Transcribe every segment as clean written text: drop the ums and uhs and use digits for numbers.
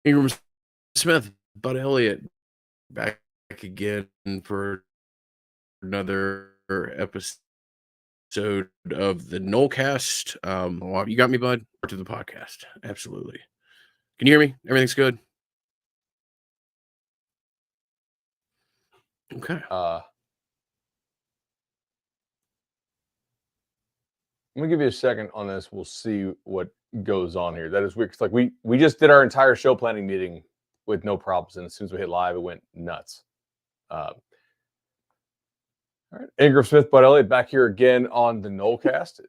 Ingram Smith, Bud Elliott, back again for another episode of the Nolecast. Well, you got me, bud. To the podcast, absolutely. Can you hear me? Everything's good. Okay. I'm gonna give you a second on this. We'll see what goes on here. That is weird. It's like we just did our entire show planning meeting with no problems, and as soon as we hit live, it went nuts. All right, Ingram Smith, Bud Elliott, back here again on the Nolecast.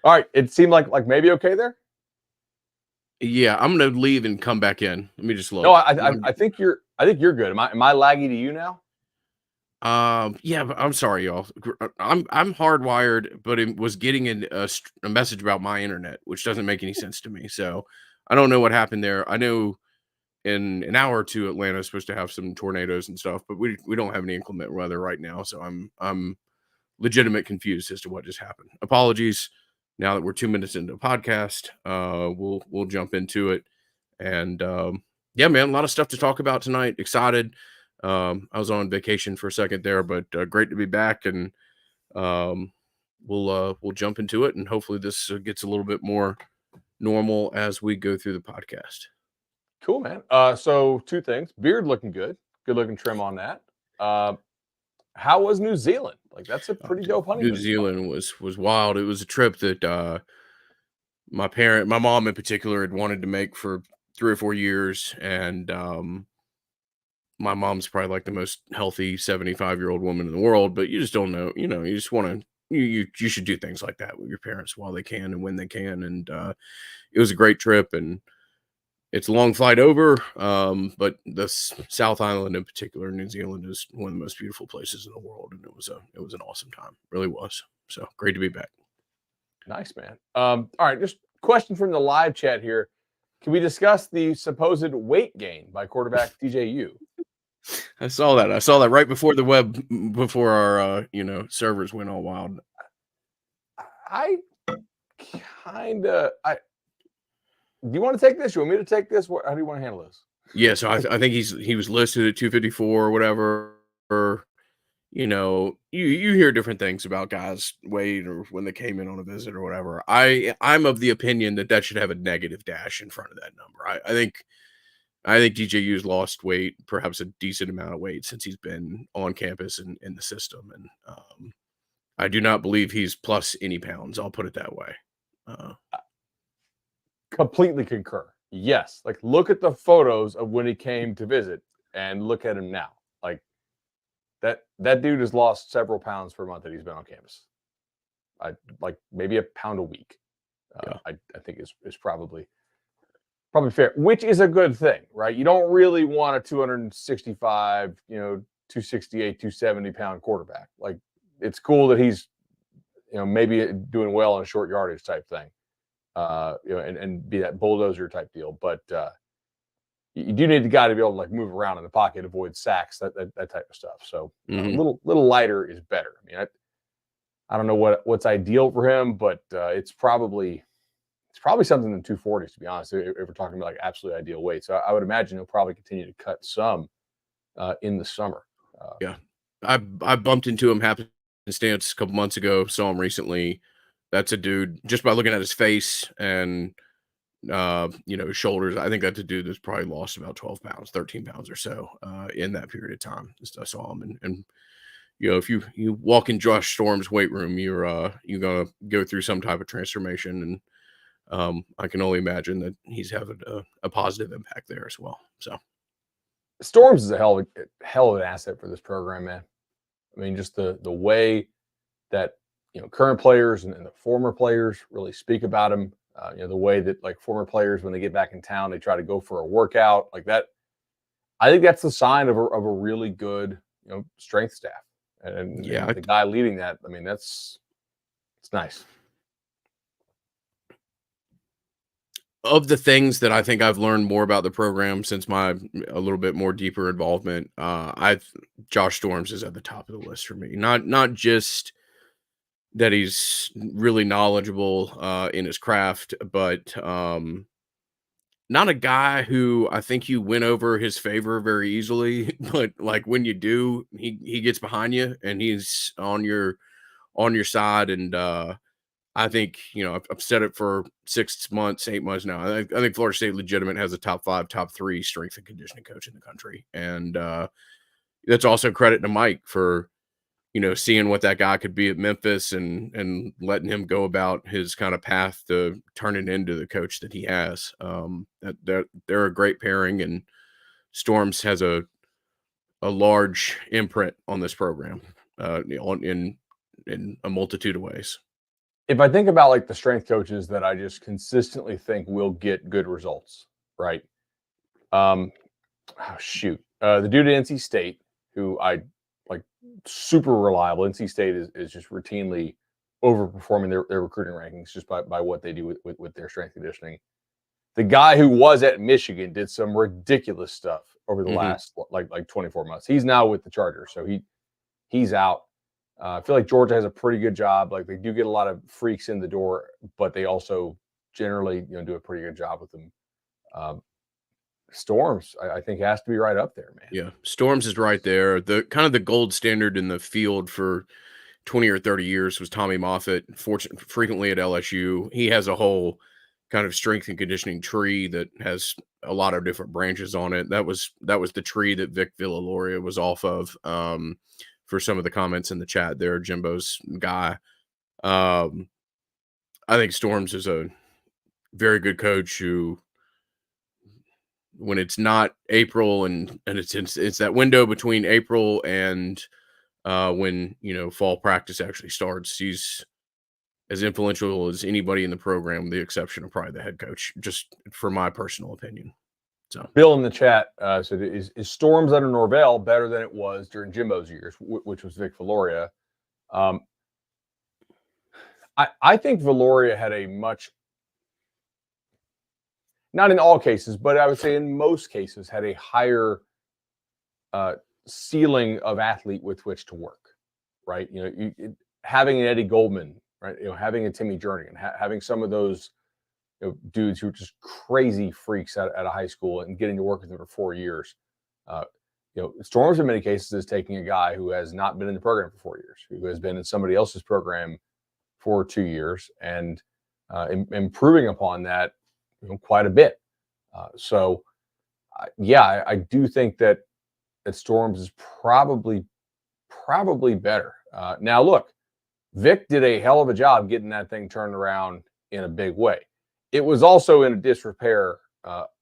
All right, it seemed like maybe okay there. Yeah, I'm gonna leave and come back in. Let me just look. No, I think you're good. Am I laggy to you now? Yeah, but I'm sorry, y'all. I'm hardwired, but it was getting a message about my internet, which doesn't make any sense to me. So I don't know what happened there. I know in an hour or two, Atlanta is supposed to have some tornadoes and stuff, but we don't have any inclement weather right now. So I'm legitimate confused as to what just happened. Apologies. Now that we're 2 minutes into the podcast, we'll jump into it. And yeah, man, a lot of stuff to talk about tonight. Excited. I was on vacation for a second there, but great to be back, and we'll jump into it, and hopefully this gets a little bit more normal as we go through the podcast. Cool, man. So two things: beard looking good looking trim on that. How was New Zealand? Like that's a pretty dope honeymoon. New Zealand was wild. It was a trip that my mom in particular, had wanted to make for 3 or 4 years, and my mom's probably like the most healthy 75-year-old woman in the world, but you just don't know, you just want to, you should do things like that with your parents while they can and when they can. And it was a great trip, and it's a long flight over. But the South Island in particular, New Zealand, is one of the most beautiful places in the world. And it was an awesome time. Really was. So great to be back. Nice, man. All right, just question from the live chat here. Can we discuss the supposed weight gain by quarterback DJU? I saw that right before our servers went all wild. Do you want to take this? You want me to take this? How do you want to handle this? Yeah, so I think he was listed at 254 or whatever. Or, you hear different things about guys' weight or when they came in on a visit or whatever. I'm of the opinion that should have a negative dash in front of that number. I think DJU's lost weight, perhaps a decent amount of weight, since he's been on campus and in the system. And I do not believe he's plus any pounds. I'll put it that way. Completely concur. Yes. Like, look at the photos of when he came to visit and look at him now. Like, that dude has lost several pounds per month that he's been on campus. Like maybe a pound a week. Yeah. I think is probably fair, which is a good thing, right? You don't really want a 265, 268, 270 pound quarterback. Like, it's cool that he's, maybe doing well in a short yardage type thing, and be that bulldozer type deal. But you do need the guy to be able to like move around in the pocket, avoid sacks, that type of stuff. So a little lighter is better. I mean, I don't know what's ideal for him, but it's probably something in the 240s, to be honest, if we're talking about like absolute ideal weight. So I would imagine he'll probably continue to cut some in the summer. Yeah. I bumped into him happenstance a couple months ago, saw him recently. That's a dude, just by looking at his face and, his shoulders, I think that's a dude that's probably lost about 12 pounds, 13 pounds or so in that period of time. I saw him. And if you walk in Josh Storm's weight room, you're going to go through some type of transformation. And I can only imagine that he's having a positive impact there as well. So Storms is a hell of an asset for this program, man. I mean, just the way that current players and the former players really speak about him. The way that like former players, when they get back in town, they try to go for a workout like that. I think that's the sign of a really good strength staff. And the guy leading that, I mean, it's nice. Of the things that I think I've learned more about the program since my a little bit more deeper involvement, Josh Storms is at the top of the list for me. Not just that he's really knowledgeable in his craft, but not a guy who I think you win over his favor very easily, but, like, when you do, he gets behind you and he's on your side, and, I think, I've said it for 6 months, 8 months now. I think Florida State legitimate has a top 5, top 3 strength and conditioning coach in the country, and, that's also credit to Mike for, seeing what that guy could be at Memphis and letting him go about his kind of path to turning into the coach that he has. They're a great pairing, and Storms has a large imprint on this program, in a multitude of ways. If I think about like the strength coaches that I just consistently think will get good results, right? Um, oh, shoot, the dude at NC State, who I like, super reliable. NC State is just routinely overperforming their recruiting rankings just by what they do with their strength conditioning. The guy who was at Michigan did some ridiculous stuff over the Mhm. last like 24 months. He's now with the Chargers, so he's out. I feel like Georgia has a pretty good job. Like they do get a lot of freaks in the door, but they also generally do a pretty good job with them. Um, Storms, I think, has to be right up there, man. Yeah, Storms is right there. The kind of the gold standard in the field for 20 or 30 years was Tommy Moffitt, frequently at LSU. He has a whole kind of strength and conditioning tree that has a lot of different branches on it. That was the tree that Vic Villaloria was off of, for some of the comments in the chat there, Jimbo's guy. Um, I think Storms is a very good coach who, when it's not April and it's that window between April and when fall practice actually starts, he's as influential as anybody in the program, with the exception of probably the head coach, just for my personal opinion. So Bill in the chat said, "Is Storms under Norvell better than it was during Jimbo's years, which was Vic Valoria?" Um, I think Valoria had a much, not in all cases, but I would say in most cases, had a higher uh, ceiling of athlete with which to work. Right? Having an Eddie Goldman, right? Having a Timmy Jernigan, having some of those dudes who are just crazy freaks at a high school and getting to work with them for 4 years. Uh, Storms in many cases is taking a guy who has not been in the program for 4 years, who has been in somebody else's program for 2 years, and improving upon that quite a bit. So, yeah, I do think that Storms is probably better. Now, look, Vic did a hell of a job getting that thing turned around in a big way. It was also in a disrepair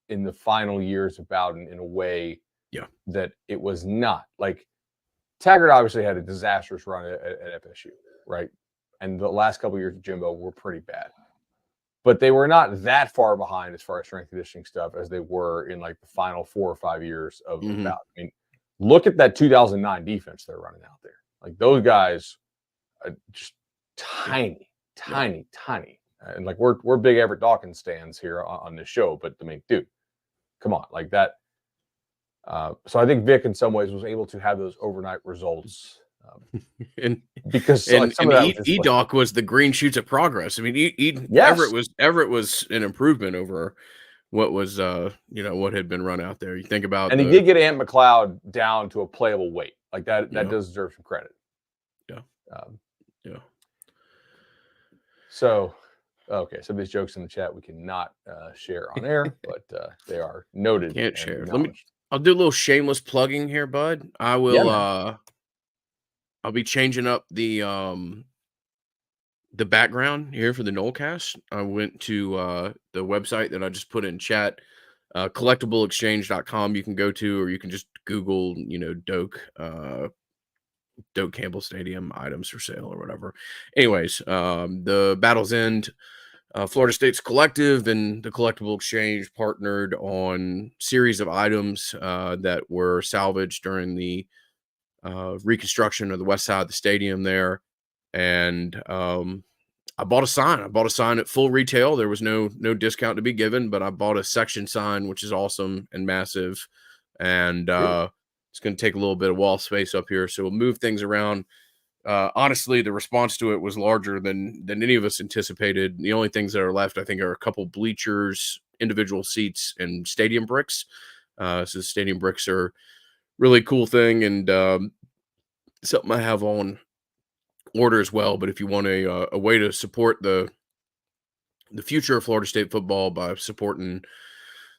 in the final years of Bowden in a way yeah, that it was not. Like Taggart obviously had a disastrous run at FSU, right? And the last couple of years of Jimbo were pretty bad. But they were not that far behind as far as strength conditioning stuff as they were in like the final 4 or 5 years of Bowden. hmm I mean, look at that 2009 defense they're running out there. Like those guys are just yeah, tiny, yeah. tiny, tiny. And like we're big Everett Dawkins stands here on this show, but I mean, dude, come on, like that. So I think Vic, in some ways, was able to have those overnight results and because like and some and of that was just like, Edoc was the green shoots of progress. I mean, yes, Everett was an improvement over what was what had been run out there. You think about and he the did get Ant McLeod down to a playable weight. Like that, that yeah does deserve some credit. yeah Um, yeah. so, okay, some of these jokes in the chat we cannot share on air, but they are noted Can't and share. acknowledged. I'll do a little shameless plugging here, bud. Yeah, man. I'll be changing up the background here for the Nolecast. I went to the website that I just put in chat, collectibleexchange.com. You can go to, or you can just Google, Doak Campbell Stadium items for sale or whatever. Anyways, the Battle's End, Florida State's Collective and the Collectible Exchange partnered on series of items that were salvaged during the reconstruction of the west side of the stadium there. And I bought a sign. I bought a sign at full retail. There was no discount to be given, but I bought a section sign, which is awesome and massive. And Beautiful. it's going to take a little bit of wall space up here, so we'll move things around. Honestly, the response to it was larger than any of us anticipated. The only things that are left, I think, are a couple bleachers individual seats and stadium bricks. So the stadium bricks are really cool thing, and something I have on order as well. But if you want a way to support the future of Florida State football by supporting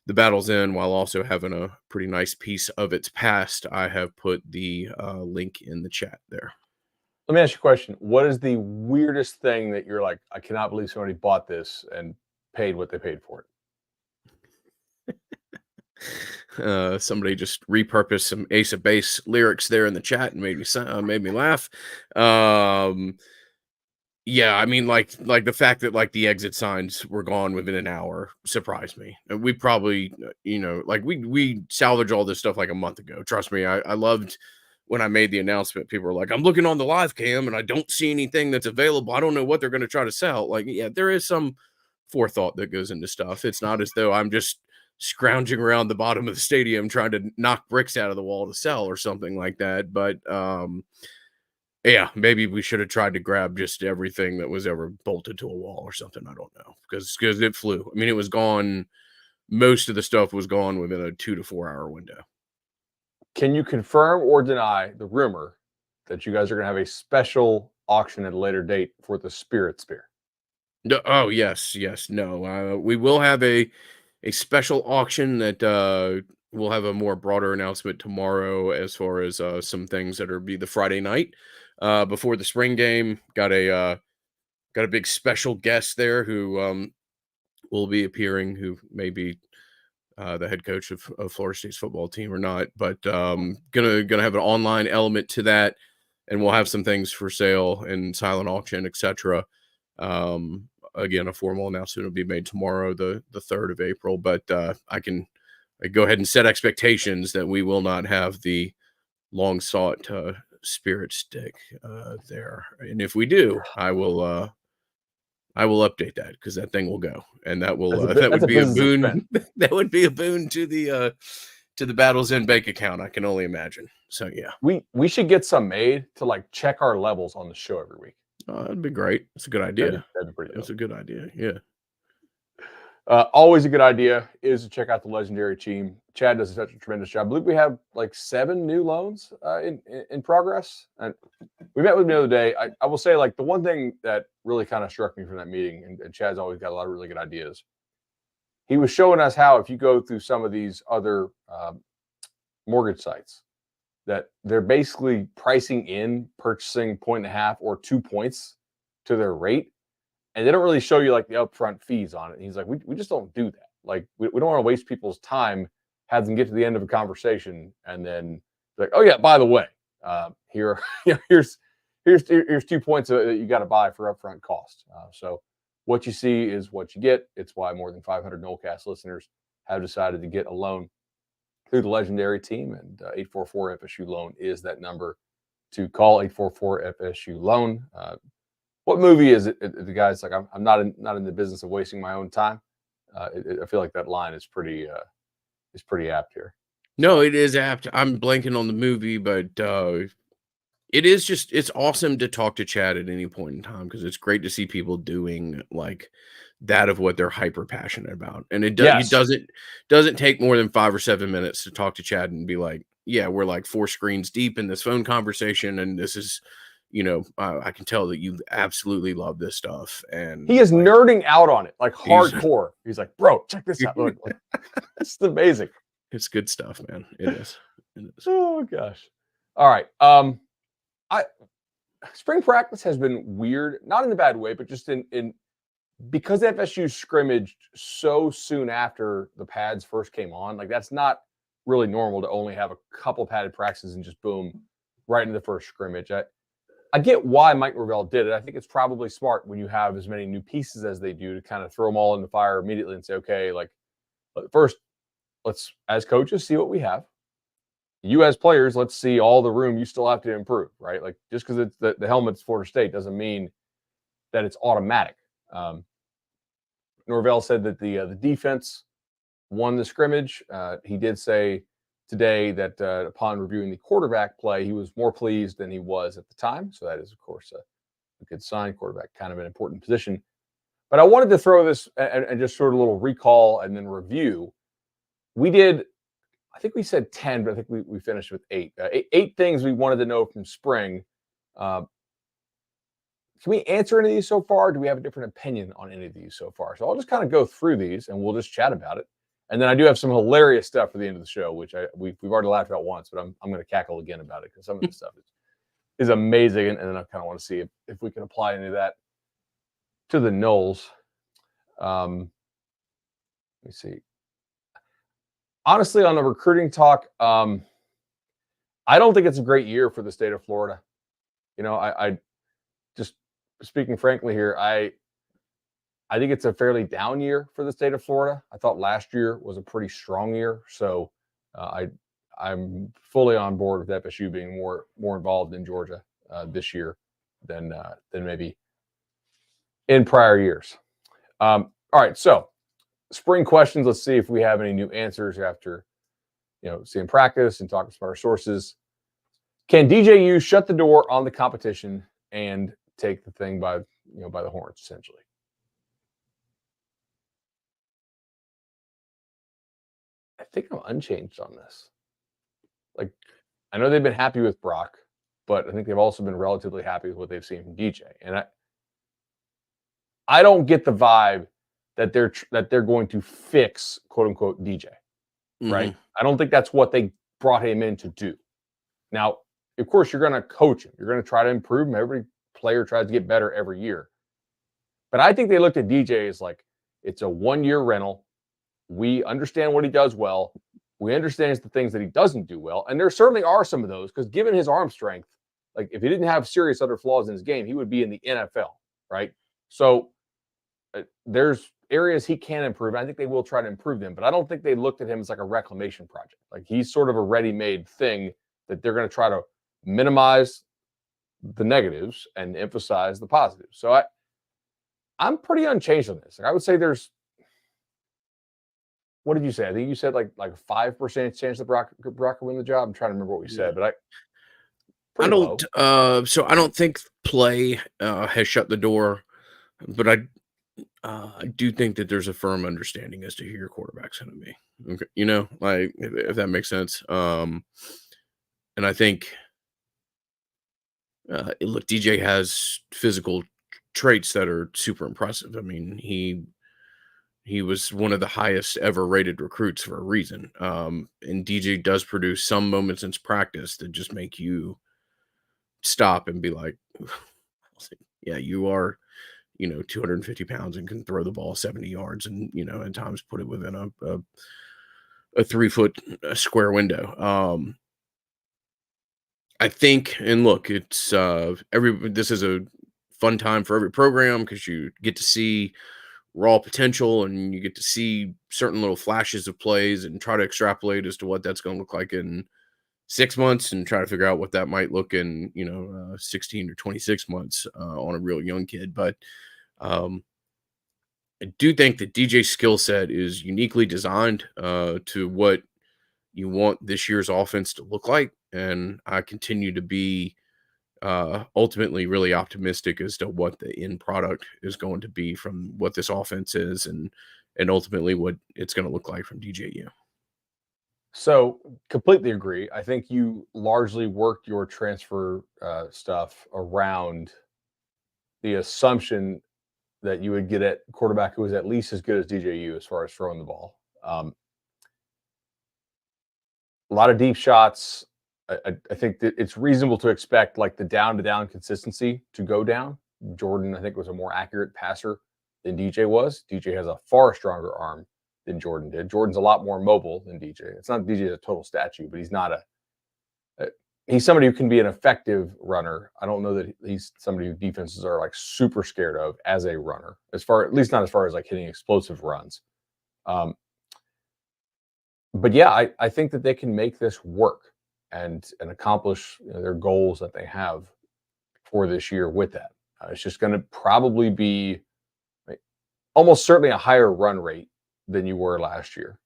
the Battles in while also having a pretty nice piece of its past, I have put the link in the chat there. Let me ask you a question. What is the weirdest thing that you're like, I cannot believe somebody bought this and paid what they paid for it? Somebody just repurposed some Ace of Base lyrics there in the chat and made me laugh. Yeah, I mean, like the fact that like the exit signs were gone within an hour surprised me. And we probably, like we salvaged all this stuff like a month ago. Trust me, I loved when I made the announcement. People were like, "I'm looking on the live cam and I don't see anything that's available. I don't know what they're going to try to sell." Like, yeah, there is some forethought that goes into stuff. It's not as though I'm just scrounging around the bottom of the stadium trying to knock bricks out of the wall to sell or something like that. But yeah, maybe we should have tried to grab just everything that was ever bolted to a wall or something. I don't know, because it flew. I mean, it was gone. Most of the stuff was gone within a 2 to 4 hour window. Can you confirm or deny the rumor that you guys are going to have a special auction at a later date for the Spirit Spear? No, oh yes, yes. No, we will have a special auction that we'll have a more broader announcement tomorrow as far as some things that are be the Friday night before the spring game. Got a big special guest there who will be appearing, who may be the head coach of Florida State's football team or not, but gonna have an online element to that, and we'll have some things for sale and silent auction, etc. Again, a formal announcement will be made tomorrow, the 3rd of April. But I go ahead and set expectations that we will not have the long sought spirit stick there, and if we do, I will update that, because that thing will go, and that will that That's would a be a business expense. boon. That would be a boon to the Battles in bank account. I can only imagine. So yeah, We should get some made to like check our levels on the show every week. that'd be great. It's a good idea. That'd be pretty It's dope. a good idea. Yeah. Always a good idea is to check out the legendary team. Chad does such a tremendous job. I believe we have like 7 new loans in progress. And we met with him the other day. I will say, like, the one thing that really kind of struck me from that meeting, and Chad's always got a lot of really good ideas. He was showing us how, if you go through some of these other mortgage sites, that they're basically pricing in purchasing 1.5 or 2 points to their rate. And they don't really show you like the upfront fees on it. And he's like, we just don't do that. Like, we don't want to waste people's time, have them get to the end of a conversation and then like, oh yeah, by the way, here, here's 2 points that you got to buy for upfront cost. So what you see is what you get. It's why more than 500 Nolecast listeners have decided to get a loan through the legendary team, and 844 FSU loan is that number to call. 844 FSU loan. What movie is it? The guy's like, I'm not in the business of wasting my own time. I feel like that line is pretty apt here. No, it is apt. I'm blanking on the movie, but it's awesome to talk to Chad at any point in time, because it's great to see people doing like that of what they're hyper passionate about. And he Yes, doesn't take more than 5 or 7 minutes to talk to Chad and be like, yeah, we're like 4 screens deep in this phone conversation, and this is, I can tell that you absolutely love this stuff. And he is like, nerding out on it like he's hardcore. He's like, bro, check this out. Look, this is amazing. it's good stuff, man. It is. It is. Oh gosh. All right. I spring practice has been weird, not in a bad way, but just in because FSU scrimmaged so soon after the pads first came on. Like, that's not really normal to only have a couple padded practices and just boom right into the first scrimmage. I get why Mike Norvell did it. I think it's probably smart when you have as many new pieces as they do to kind of throw them all in the fire immediately and say, okay, like, first, let's, as coaches, see what we have. You as players, let's see all the room you still have to improve, right? Like, just because it's the helmet's Florida State doesn't mean that it's automatic. Norvell said that the defense won the scrimmage. He did say today that upon reviewing the quarterback play, he was more pleased than he was at the time. So that is, of course, a good sign. Quarterback, kind of an important position. But I wanted to throw this and just sort of a little recall and then review. We did, I think we said 10, but I think we finished with eight. Eight things we wanted to know from spring. Uh, can we answer any of these so far? Do we have a different opinion on any of these so far? So I'll just kind of go through these and we'll just chat about it. And then I do have some hilarious stuff for the end of the show, which we've already laughed about once, but I'm going to cackle again about it because some of this stuff is amazing. And then I kind of want to see if we can apply any of that to the Knowles. Let me see. Honestly, on the recruiting talk, I don't think it's a great year for the state of Florida. You know, I just speaking frankly here, I think it's a fairly down year for the state of Florida. I thought last year was a pretty strong year, so I'm fully on board with FSU being more involved in Georgia this year than maybe in prior years. All right, so spring questions. Let's see if we have any new answers after seeing practice and talking to our sources. Can DJU shut the door on the competition and take the thing by the horns, essentially? I think I'm unchanged on this. Like, I know they've been happy with Brock, but I think they've also been relatively happy with what they've seen from DJ. And I don't get the vibe that they're going to fix, quote unquote, DJ, right? I don't think that's what they brought him in to do. Now, of course, you're going to coach him. You're going to try to improve him. Every player tries to get better every year. But I think they looked at DJ as like, it's a 1-year rental. We understand what he does well. We understand the things that he doesn't do well. And there certainly are some of those, because given his arm strength, like if he didn't have serious other flaws in his game, he would be in the NFL, right? So there's areas he can improve. I think they will try to improve them, but I don't think they looked at him as like a reclamation project. Like he's sort of a ready-made thing that they're going to try to minimize the negatives and emphasize the positives. So I'm pretty unchanged on this. Like I would say there's, what did you say? I think you said like a 5% chance that Brock will win the job. I'm trying to remember what we said, but I low. don't. So I don't think play has shut the door, but I do think that there's a firm understanding as to who your quarterback's going to be. Okay, like if that makes sense. And I think, look, DJ has physical traits that are super impressive. I mean, he was one of the highest ever rated recruits for a reason. And DJ does produce some moments in practice that just make you stop and be like, yeah, you are, 250 pounds and can throw the ball 70 yards and, at times put it within a 3-foot square window. I think, and look, it's this is a fun time for every program because you get to see raw potential and you get to see certain little flashes of plays and try to extrapolate as to what that's going to look like in 6 months and try to figure out what that might look in 16 or 26 months on a real young kid. But I do think that DJ's skill set is uniquely designed to what you want this year's offense to look like, and I continue to be ultimately really optimistic as to what the end product is going to be from what this offense is and ultimately what it's going to look like from DJU. So completely agree. I think you largely worked your transfer stuff around the assumption that you would get at quarterback who was at least as good as DJU as far as throwing the ball. A lot of deep shots. I think that it's reasonable to expect like the down-to-down consistency to go down. Jordan, I think, was a more accurate passer than DJ was. DJ has a far stronger arm than Jordan did. Jordan's a lot more mobile than DJ. It's not DJ's a total statue, but he's not he's somebody who can be an effective runner. I don't know that he's somebody who defenses are like super scared of as a runner, at least not as far as like hitting explosive runs. But yeah, I think that they can make this work and accomplish their goals that they have for this year with that. It's just going to probably be almost certainly a higher run rate than you were last year.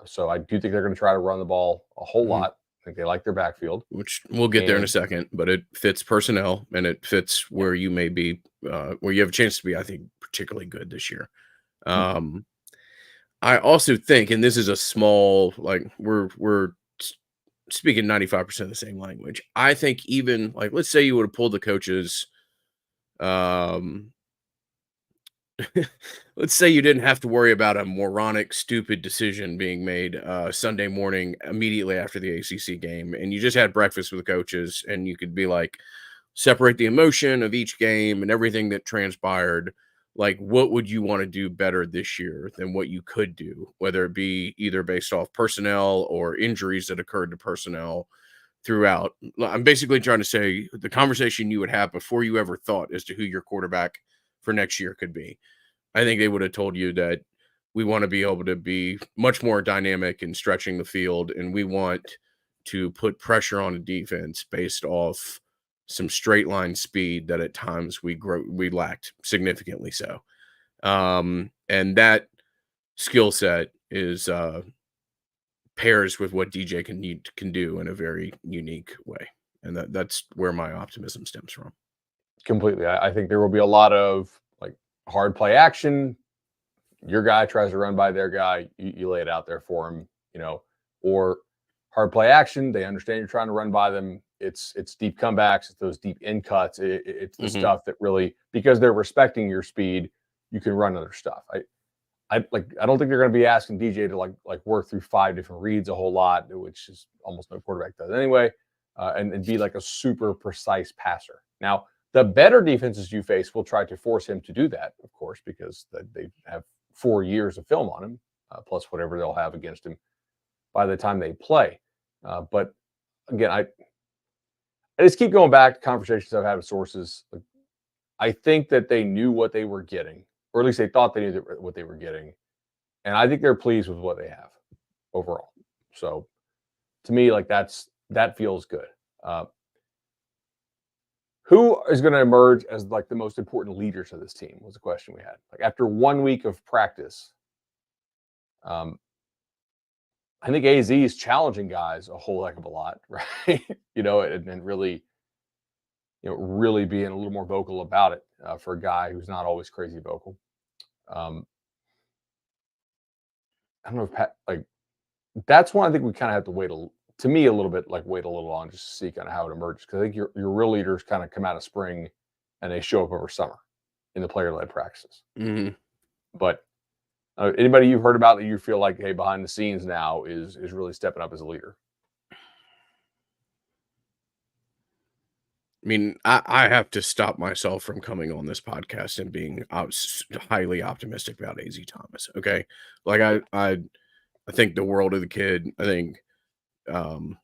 So I do think they're going to try to run the ball a whole lot. I think they like their backfield. Which we'll get there in a second, but it fits personnel and it fits where you may be where you have a chance to be, I think, particularly good this year. Um, I also think, and this is a small, like speaking 95% of the same language. I think even like let's say you would have pulled the coaches, um, let's say you didn't have to worry about a moronic, stupid decision being made Sunday morning immediately after the ACC game, and you just had breakfast with the coaches, and you could be like, separate the emotion of each game and everything that transpired. Like, what would you want to do better this year than what you could do, whether it be either based off personnel or injuries that occurred to personnel throughout? I'm basically trying to say the conversation you would have before you ever thought as to who your quarterback for next year could be. I think they would have told you that we want to be able to be much more dynamic in stretching the field, and we want to put pressure on the defense based off some straight line speed that at times we lacked significantly so. And that skill set is pairs with what DJ can do in a very unique way. And that's where my optimism stems from. Completely. I think there will be a lot of like hard play action. Your guy tries to run by their guy, you lay it out there for him, or hard play action. They understand you're trying to run by them. It's deep comebacks, it's those deep in cuts. It's the stuff that really, because they're respecting your speed, you can run other stuff. I don't think they're going to be asking DJ to like work through 5 different reads a whole lot, which is almost no quarterback does anyway, and be like a super precise passer. Now, the better defenses you face will try to force him to do that, of course, because they have 4 years of film on him, plus whatever they'll have against him by the time they play. But again, I just keep going back to conversations I've had with sources. Like, I think that they knew what they were getting, or at least they thought they knew what they were getting. And I think they're pleased with what they have overall. So to me, like that feels good. Who is going to emerge as like the most important leaders of this team was the question we had. Like after 1 week of practice, I think AZ is challenging guys a whole heck of a lot, right? And really, really being a little more vocal about it for a guy who's not always crazy vocal. I don't know if Pat, like that's one I think we kind of have to wait to me a little bit, like wait a little on just to see kind of how it emerges, because I think your real leaders kind of come out of spring and they show up over summer in the player led practices. But anybody you've heard about that you feel like, hey, behind the scenes now is really stepping up as a leader? I mean, I have to stop myself from coming on this podcast and being highly optimistic about AZ Thomas. Okay, like I think the world of the kid. I think the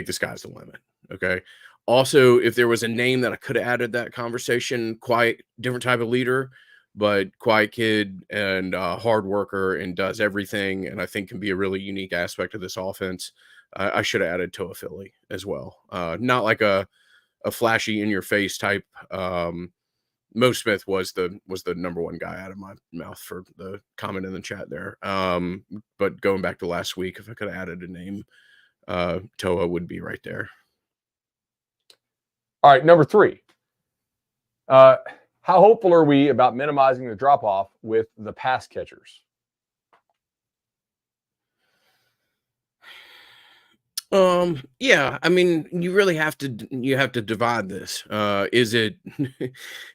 sky's the limit. Okay. Also, if there was a name that I could have added that conversation, quite different type of leader, but quiet kid and hard worker and does everything, and I think can be a really unique aspect of this offense. I should have added Toa Philly as well. Not like a flashy in your face type. Mo Smith was the number one guy out of my mouth for the comment in the chat there. But going back to last week, if I could have added a name, Toa would be right there. All right, number 3. How hopeful are we about minimizing the drop off with the pass catchers? Yeah, I mean, you really have to divide this. Is it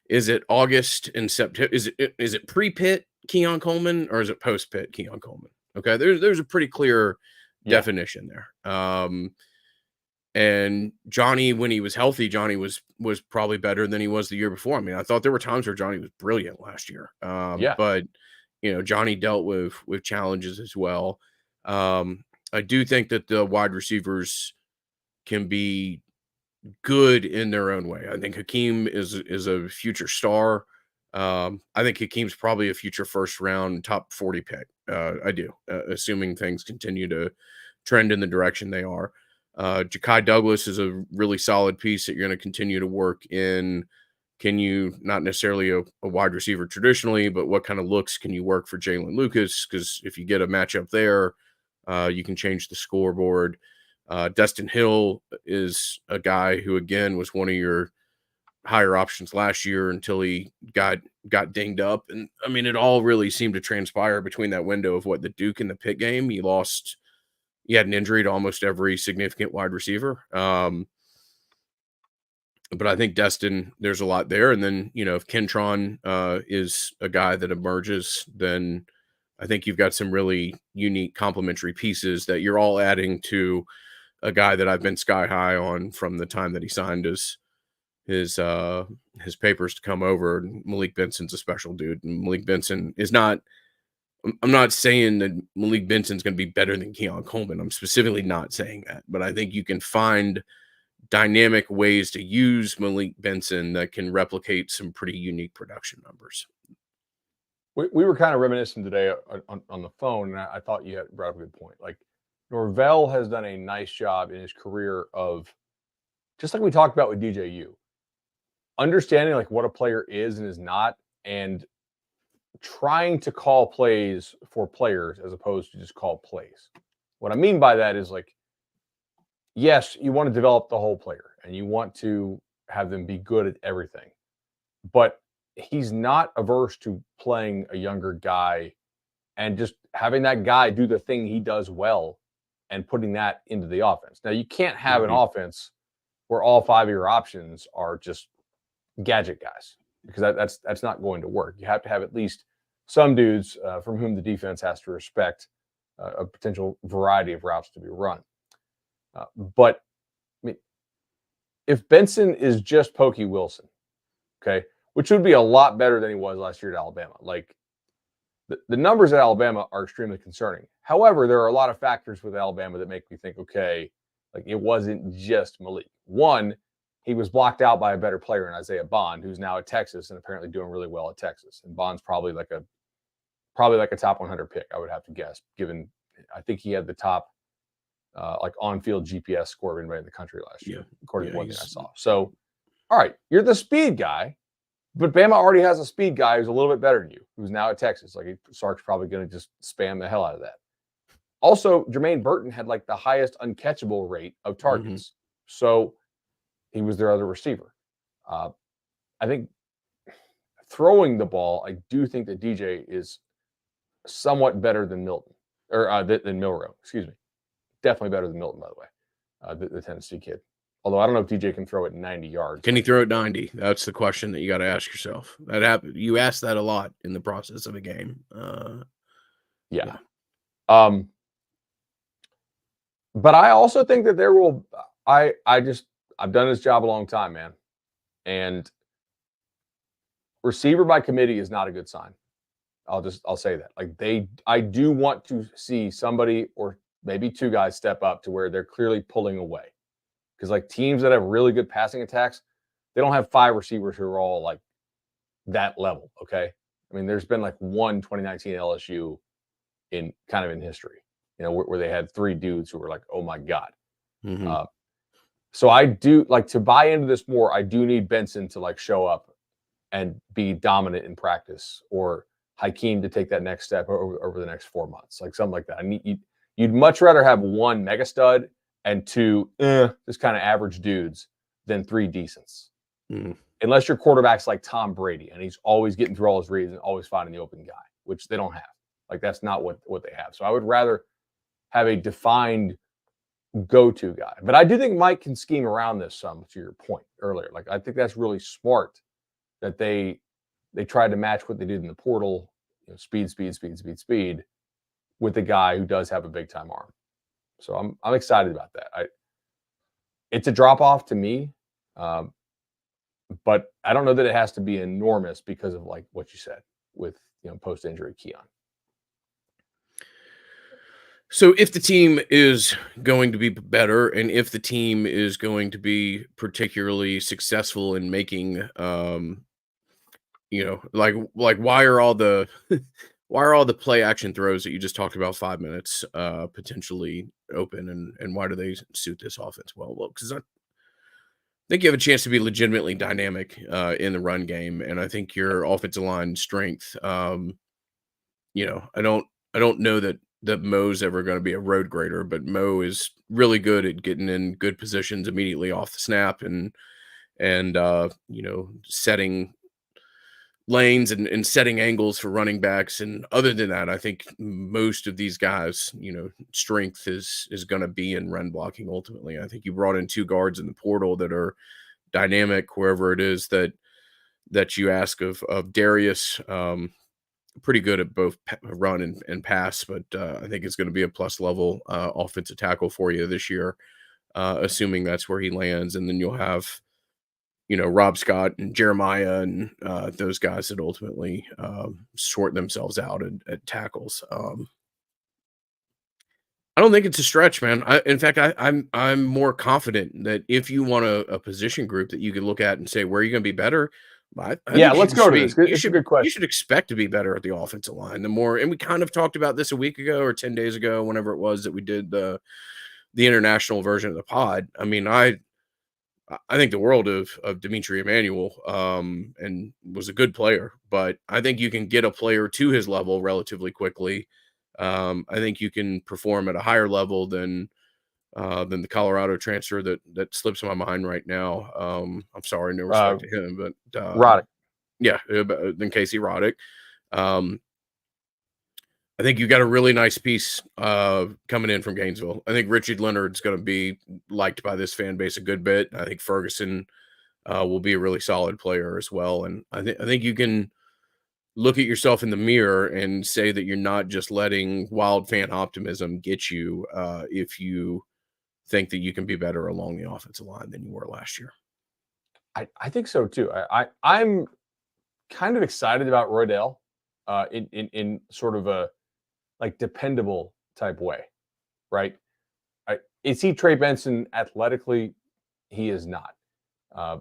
is it August and September? Is it pre-pit Keon Coleman or is it post-pit Keon Coleman? Okay, there's a pretty clear definition there. And Johnny, when he was healthy, Johnny was probably better than he was the year before. I mean, I thought there were times where Johnny was brilliant last year. But Johnny dealt with challenges as well. I do think that the wide receivers can be good in their own way. I think Hakeem is a future star. I think Hakeem's probably a future first round top 40 pick. I do, assuming things continue to trend in the direction they are. Ja'Kai Douglas is a really solid piece that you're going to continue to work in. Can you, not necessarily a wide receiver traditionally, but what kind of looks can you work for Jalen Lucas? Because if you get a matchup there, you can change the scoreboard. Destin Hill is a guy who, again, was one of your higher options last year until he got dinged up. And I mean, it all really seemed to transpire between that window of what the Duke and the Pitt game. He had an injury to almost every significant wide receiver. But I think Destin, there's a lot there. And then, if Kentron is a guy that emerges, then I think you've got some really unique complementary pieces that you're all adding to a guy that I've been sky high on from the time that he signed his papers to come over. Malik Benson's a special dude. And Malik Benson is not. I'm not saying that Malik Benson's going to be better than Keon Coleman. I'm specifically not saying that, but I think you can find dynamic ways to use Malik Benson that can replicate some pretty unique production numbers. We were kind of reminiscing today on the phone, and I thought you had brought up a good point. Like, Norvell has done a nice job in his career of, just like we talked about with DJU, understanding like what a player is and is not, and trying to call plays for players as opposed to just call plays. What I mean by that is, like, yes, you want to develop the whole player and you want to have them be good at everything, but he's not averse to playing a younger guy and just having that guy do the thing he does well and putting that into the offense. Now, you can't have an offense where all 5 of your options are just gadget guys, because that's not going to work. You have to have at least some dudes from whom the defense has to respect a potential variety of routes to be run. But I mean, if Benson is just Pokey Wilson, okay, which would be a lot better than he was last year at Alabama. Like, the numbers at Alabama are extremely concerning. However, there are a lot of factors with Alabama that make me think, okay, like, it wasn't just Malik. One, he was blocked out by a better player in Isaiah Bond, who's now at Texas and apparently doing really well at Texas. And Bond's probably like a top 100 pick, I would have to guess, given I think he had the top like on-field GPS score of anybody in the country last year, according to one thing I saw. So, all right, you're the speed guy, but Bama already has a speed guy who's a little bit better than you, who's now at Texas. Like, Sark's probably going to just spam the hell out of that. Also, Jermaine Burton had like the highest uncatchable rate of targets. So he was their other receiver. I think throwing the ball, I do think that DJ is somewhat better than Milton, or than Milrow, excuse me. Definitely better than Milton, by the way, the Tennessee kid. Although I don't know if DJ can throw it 90 yards. Can he throw it 90? That's the question that you got to ask yourself. That happen. You ask that a lot in the process of a game. Yeah. But I also think that there will. I've done this job a long time, man, and receiver by committee is not a good sign. I'll say that. Like, I do want to see somebody or maybe two guys step up to where they're clearly pulling away. Because, like, teams that have really good passing attacks, they don't have 5 receivers who are all like that level. Okay. I mean, there's been like one 2019 LSU in history, where they had 3 dudes who were like, oh my God. So I do like to buy into this more. I do need Benson to like show up and be dominant in practice, or Hakeem to take that next step over the next 4 months, like something like that. I need you'd much rather have 1 mega stud and 2 just kind of average dudes than 3 decents. Unless your quarterback's like Tom Brady and he's always getting through all his reads and always finding the open guy, which they don't have. Like, that's not what they have. So I would rather have a defined go-to guy. But I do think Mike can scheme around this some, to your point earlier. Like, I think that's really smart that they tried to match what they did in the portal, speed with the guy who does have a big time arm. So I'm excited about that. It's a drop off to me, but I don't know that it has to be enormous because of like what you said with post injury Keon. So if the team is going to be better, and if the team is going to be particularly successful in making, like why are all the play action throws that you just talked about 5 minutes potentially open, and why do they suit this offense well? Well, because I think you have a chance to be legitimately dynamic in the run game, and I think your offensive line strength. I don't know that Mo's ever going to be a road grader, but Mo is really good at getting in good positions immediately off the snap and and setting lanes and setting angles for running backs. And other than that, I think most of these guys, strength is going to be in run blocking ultimately. I think you brought in two guards in the portal that are dynamic wherever it is that you ask of Darius. Pretty good at both run and pass, but I think it's going to be a plus level offensive tackle for you this year, assuming that's where he lands. And then you'll have Rob Scott and Jeremiah and those guys that ultimately sort themselves out at tackles. I don't think it's a stretch, man. In fact, I'm more confident that if you want a position group that you can look at and say where are you going to be better, I Yeah, think let's go to this. It's a good you question. should expect to be better at the offensive line. The more, and we kind of talked about this a week ago or 10 days ago, whenever it was that we did the international version of the pod. I mean, I think the world of Dimitri Emmanuel, and was a good player, but I think you can get a player to his level relatively quickly. I think you can perform at a higher level than the Colorado transfer that slips my mind right now. I'm sorry, no Uh, respect to him, but Roddick. yeah, than Casey Roddick. Um, I think you got a really nice piece coming in from Gainesville. I think Richard Leonard's going to be liked by this fan base a good bit. I think Ferguson will be a really solid player as well. And I think you can look at yourself in the mirror and say that you're not just letting wild fan optimism get you if you think that you can be better along the offensive line than you were last year. I think so too. I'm kind of excited about Roydell in sort of a like dependable type way, right? Is he Trey Benson athletically? He is not. Uh,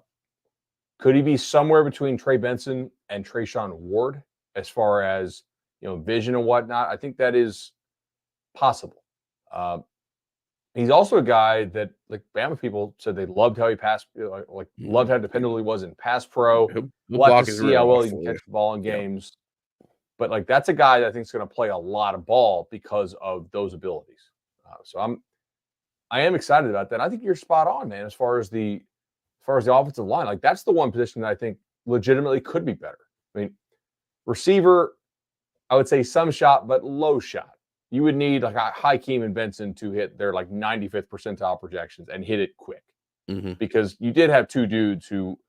could he be somewhere between Trey Benson and Trayshawn Ward as far as vision and whatnot? I think that is possible. Uh, he's also a guy that like Bama people said they loved how he passed, like loved how dependable he was in pass pro. He'll We'll have to block his see rear how well off he can for you. catch the ball in Yeah. games. But like that's a guy that I think is going to play a lot of ball because of those abilities. So I am excited about that. I think you're spot on, man. As far as the offensive line, like that's the one position that I think legitimately could be better. I mean, receiver, I would say some shot, but low shot. You would need like a Hakeem and Benson to hit their like 95th percentile projections and hit it quick Hmm. because you did have two dudes who,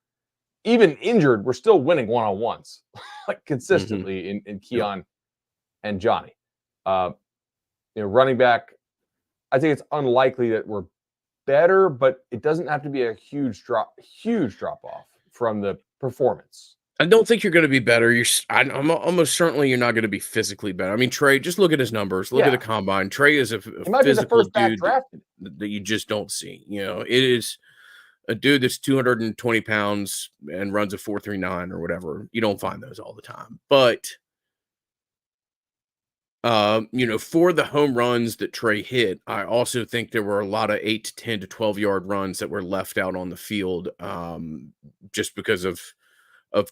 even injured, were still winning one-on-ones like Hmm. consistently in Yep. Keon and Johnny. Uh, running back, I think it's unlikely that we're better, but it doesn't have to be a huge drop off from the performance. I don't think you're going to be better. I'm almost certainly you're not going to be physically better. I mean, Trey, just look at his numbers. Look at the Yeah, combine. Trey is a he might be the physical first back dude drafted. that you just don't see. It is a dude that's 220 pounds and runs a 4.39 or whatever. You don't find those all the time. But for the home runs that Trey hit, I also think there were a lot of 8 to 10 to 12-yard runs that were left out on the field, just because of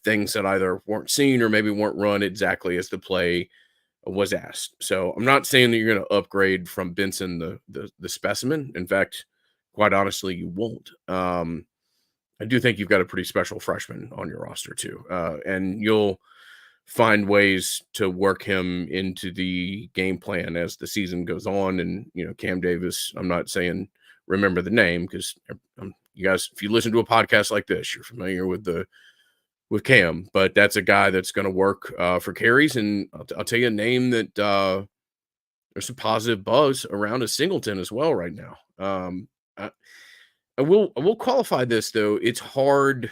things that either weren't seen or maybe weren't run exactly as the play was asked. So I'm not saying that you're going to upgrade from Benson the specimen. In fact, quite honestly, you won't. I do think you've got a pretty special freshman on your roster too, and you'll find ways to work him into the game plan as the season goes on. And Cam Davis, I'm not saying remember the name because you guys, if you listen to a podcast like this, you're familiar with Cam, but that's a guy that's going to work for carries. And I'll tell you a name that there's some positive buzz around a Singleton as well right now. I, I will qualify this though. It's hard.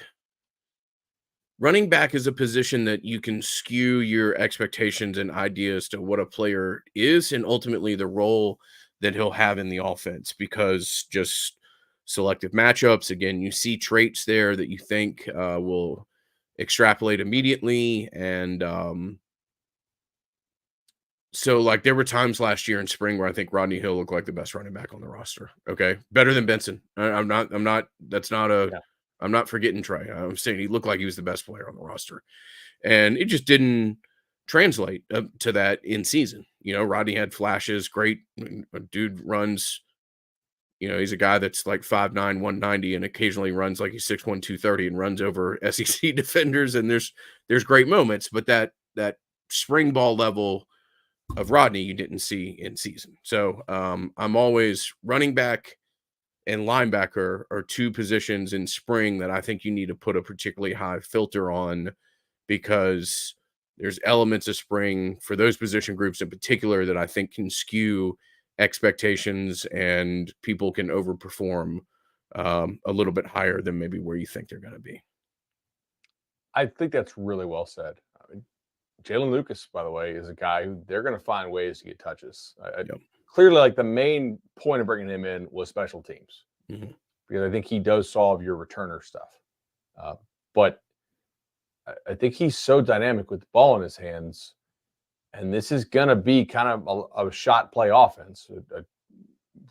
Running back is a position that you can skew your expectations and ideas to what a player is and ultimately the role that he'll have in the offense because just selective matchups. Again, you see traits there that you think will extrapolate immediately. And so, like, there were times last year in spring where I think Rodney Hill looked like the best running back on the roster. Okay. Better than Benson. That's not Yeah. I'm not forgetting Trey. I'm saying he looked like he was the best player on the roster. And it just didn't translate to that in season. Rodney had flashes, great dude runs, He's a guy that's like 5'9", 190, and occasionally runs like he's 6'1", 230 and runs over SEC defenders. And there's great moments, but that spring ball level of Rodney you didn't see in season. So I'm always running back and linebacker are two positions in spring that I think you need to put a particularly high filter on, because there's elements of spring for those position groups in particular that I think can skew expectations, and people can overperform a little bit higher than maybe where you think they're going to be. I think that's really well said. I mean, Jalen Lucas, by the way, is a guy who they're going to find ways to get touches. Yep. Clearly, like the main point of bringing him in was special teams, Mhm. because I think he does solve your returner stuff. But I think he's so dynamic with the ball in his hands, and this is going to be kind of a shot play offense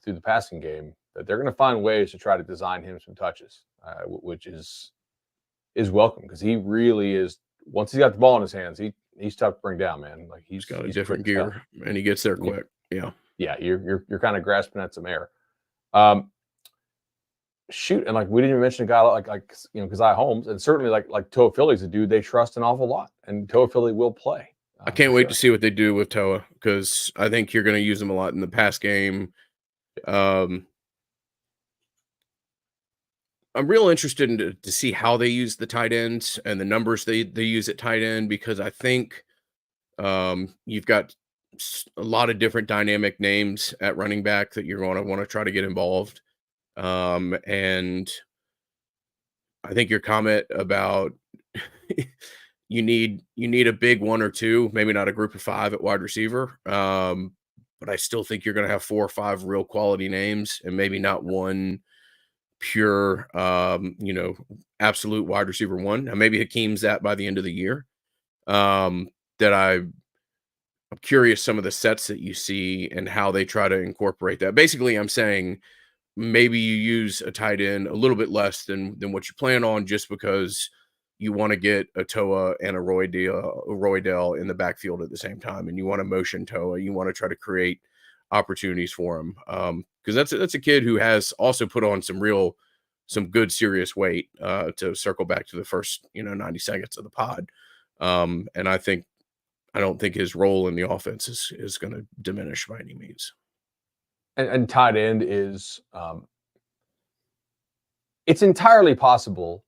through the passing game, that they're going to find ways to try to design him some touches, which is welcome, because he really is. Once he's got the ball in his hands, he's tough to bring down, man. Like He's got a he's different quick as hell. gear, and he gets there quick. Yeah. Yeah, you're kind of grasping at some air. Shoot, and like we didn't even mention a guy like Keziah Holmes, and certainly like Toa Philly's a dude they trust an awful lot, and Toa Philly will play. I can't For wait sure. to see what they do with Toa, because I think you're going to use him a lot in the pass game. I'm real interested to see how they use the tight ends and the numbers they use at tight end, because I think you've got a lot of different dynamic names at running back that you're going to want to try to get involved. And I think your comment about you need a big one or two, maybe not a group of five at wide receiver. But I still think you're going to have 4 or 5 real quality names, and maybe not one pure, absolute wide receiver one. Now, maybe Hakeem's that by the end of the year. That I'm curious some of the sets that you see and how they try to incorporate that. Basically, I'm saying maybe you use a tight end a little bit less than what you plan on, just because you want to get a Toa and a Roydell in the backfield at the same time, and you want to motion Toa. You want to try to create opportunities for him, because that's a kid who has also put on some good serious weight, to circle back to the first 90 seconds of the pod. And I don't think his role in the offense is going to diminish by any means. And tight end is it's entirely possible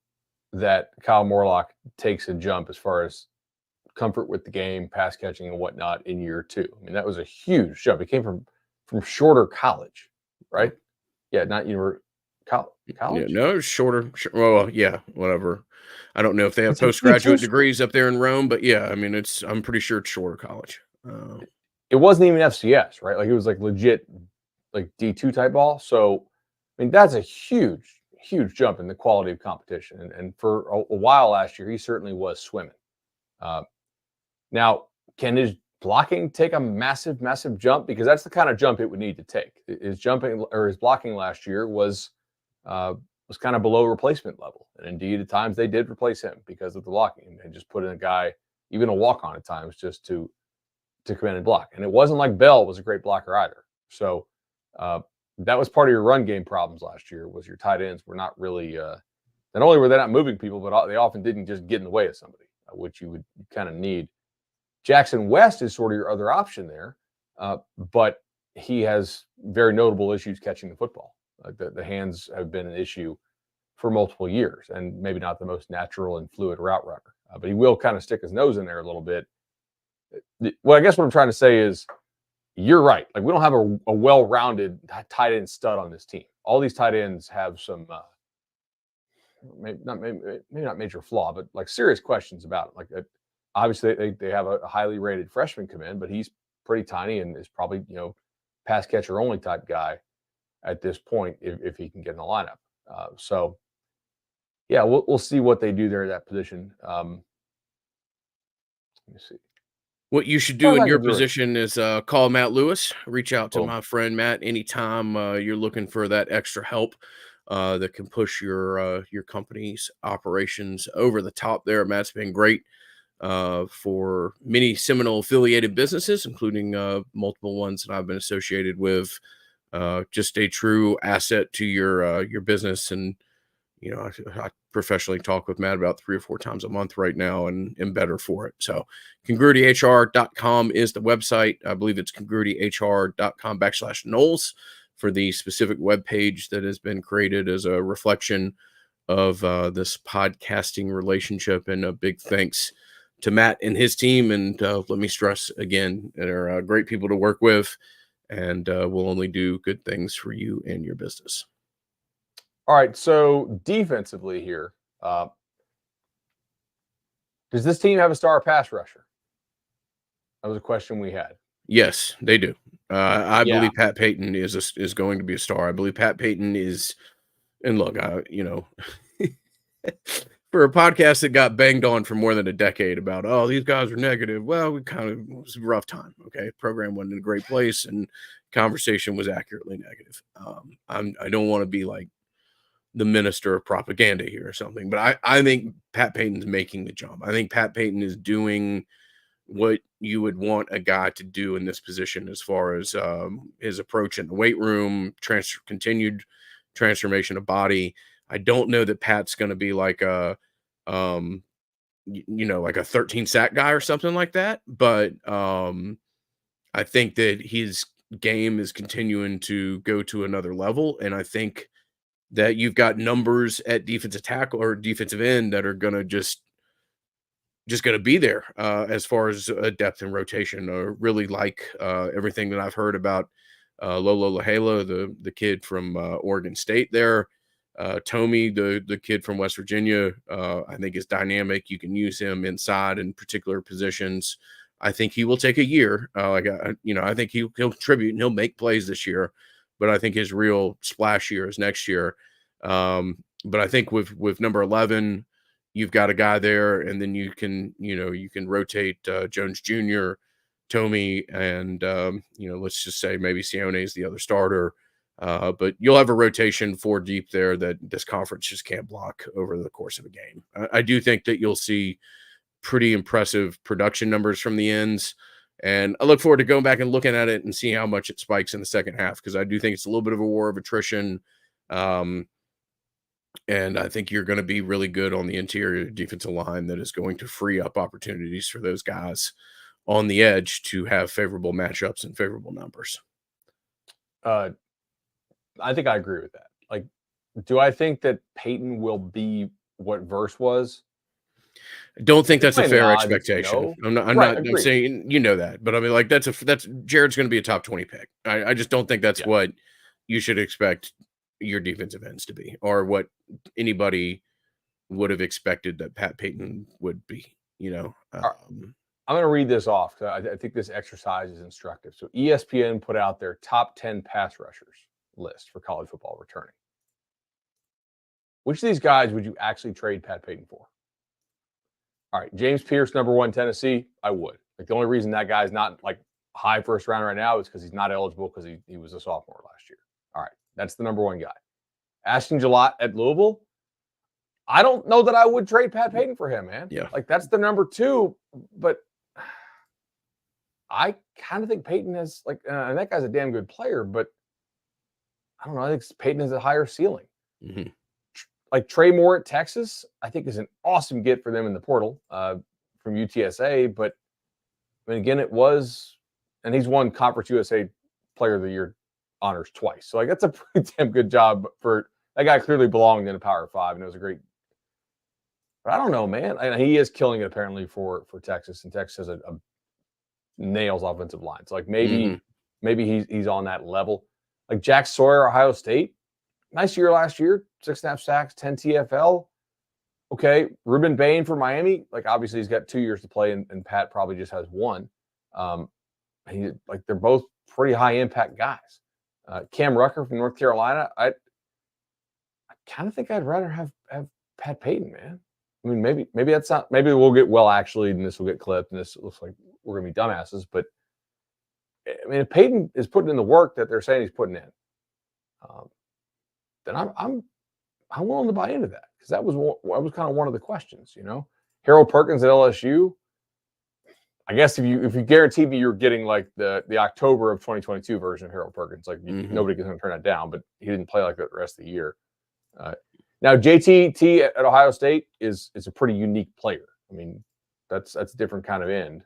that Kyle Morlock takes a jump as far as comfort with the game, pass catching, and whatnot in year 2. I mean, that was a huge jump. He came from shorter college, right? Yeah, not Yeah, college. no, shorter. Well, yeah, whatever. I don't know if they have It's a D2 postgraduate school. degrees up there in Rome, but yeah, I mean, I'm pretty sure it's shorter college. It wasn't even FCS, right? Like it was like legit, like D2 type ball. So, I mean, that's a huge, huge jump in the quality of competition. And for a while last year, he certainly was swimming. Now, can his blocking take a massive, massive jump? Because that's the kind of jump it would need to take. His jumping or his blocking last year was kind of below replacement level, and indeed at times they did replace him because of the blocking and just put in a guy, even a walk on at times, just to come in and block. And it wasn't like Bell was a great blocker either. So that was part of your run game problems last year. Was your tight ends were not really. Not only were they not moving people, but they often didn't just get in the way of somebody, which you would kind of need. Jackson West is sort of your other option there, but he has very notable issues catching the football. Like the hands have been an issue for multiple years, and maybe not the most natural and fluid route runner. But he will kind of stick his nose in there a little bit. Well, I guess what I'm trying to say is you're right. Like we don't have a well-rounded tight end stud on this team. All these tight ends have some maybe not major flaw, but like serious questions about it. Like obviously they have a highly rated freshman come in, but he's pretty tiny and is probably pass catcher only type guy at this point if he can get in the lineup. So yeah, we'll see what they do there at that position. Let me see. What you should do in your position is call Matt Lewis. Reach out to my friend Matt anytime you're looking for that extra help that can push your company's operations over the top there. Matt's been great for many Seminole affiliated businesses, including multiple ones that I've been associated with. just a true asset to your business. And I professionally talk with Matt about 3 or 4 times a month right now, and am better for it. So congruityhr.com is the website. I believe it's congruityhr.com/Knowles for the specific web page that has been created as a reflection of this podcasting relationship. And a big thanks to Matt and his team. And let me stress again, they're great people to work with, and will only do good things for you and your business. All right. So defensively here, does this team have a star pass rusher? That was a question we had. Yes, they do. I Yeah. believe Pat Payton is going to be a star. I believe Pat Payton is, and look, for a podcast that got banged on for more than a decade about, oh, these guys are negative. Well, it was a rough time. Okay, program wasn't in a great place, and conversation was accurately negative. I don't want to be like the minister of propaganda here or something, but I think Pat Payton's making the jump. I think Pat Payton is doing what you would want a guy to do in this position, as far as his approach in the weight room, continued transformation of body. I don't know that Pat's going to be like like a 13 sack guy or something like that, but I think that his game is continuing to go to another level, and I think that you've got numbers at defensive tackle or defensive end that are going to just going to be there as far as depth and rotation. Or really like everything that I've heard about Lolo Lahalo, the kid from Oregon State there. Tommy, the kid from West Virginia, I think is dynamic. You can use him inside in particular positions. I think he will take a year. I think he'll contribute and he'll make plays this year, but I think his real splash year is next year. But I think with number 11, you've got a guy there, and then you can rotate Jones Jr., Tommy, and let's just say maybe Sione is the other starter. But you'll have a rotation 4 deep there that this conference just can't block over the course of a game. I do think that you'll see pretty impressive production numbers from the ends, and I look forward to going back and looking at it and see how much it spikes in the second half, because I do think it's a little bit of a war of attrition. And I think you're going to be really good on the interior defensive line that is going to free up opportunities for those guys on the edge to have favorable matchups and favorable numbers. I think I agree with that. Like, do I think that Peyton will be what Verse was? I don't think that's a fair nod is expectation. no. I'm not. Right, I'm agreed. saying that, but I mean, like that's Jared's going to be a top 20 pick. I just don't think that's Yeah. what you should expect your defensive ends to be, or what anybody would have expected that Pat Payton would be. I'm going to read this off. I think this exercise is instructive. So ESPN put out their top 10 pass rushers list for college football returning. Which of these guys would you actually trade Pat Payton for? All right, James Pierce, number 1, Tennessee. I would. Like, the only reason that guy's not like high first round right now is because he's not eligible because he was a sophomore last year. All right, that's the number 1 guy. Ashton Gillott at Louisville. I don't know that I would trade Pat Payton for him, man. Yeah. Like, that's the number 2, but I kind of think Payton has and that guy's a damn good player, but I don't know. I think Payton has a higher ceiling. Mm-hmm. Like Trey Moore at Texas, I think is an awesome get for them in the portal from UTSA. But I mean, again, and he's won Conference USA Player of the Year honors twice. So that's a pretty damn good job for that guy. Clearly belonged in a Power 5, and it was a great. But I don't know, man. And he is killing it apparently for Texas, and Texas has a nails offensive line. So maybe he's on that level. Like Jack Sawyer, Ohio State. Nice year last year, 6.5 sacks, 10 TFL. Okay, Ruben Bain for Miami. Like, obviously he's got 2 years to play, and Pat probably just has 1. They're both pretty high impact guys. Cam Rucker from North Carolina. I kind of think I'd rather have Pat Payton, man. I mean, maybe that's not. Maybe we'll get actually, and this will get clipped, and this looks like we're gonna be dumbasses. But I mean, if Payton is putting in the work that they're saying he's putting in, then I'm willing to buy into that, because that was kind of one of the questions. Harold Perkins at LSU. I guess if you guaranteed me you're getting like the October of 2022 version of Harold Perkins, like nobody can turn that down. But he didn't play like that the rest of the year. Now JTT at Ohio State is a pretty unique player. I mean, that's a different kind of end.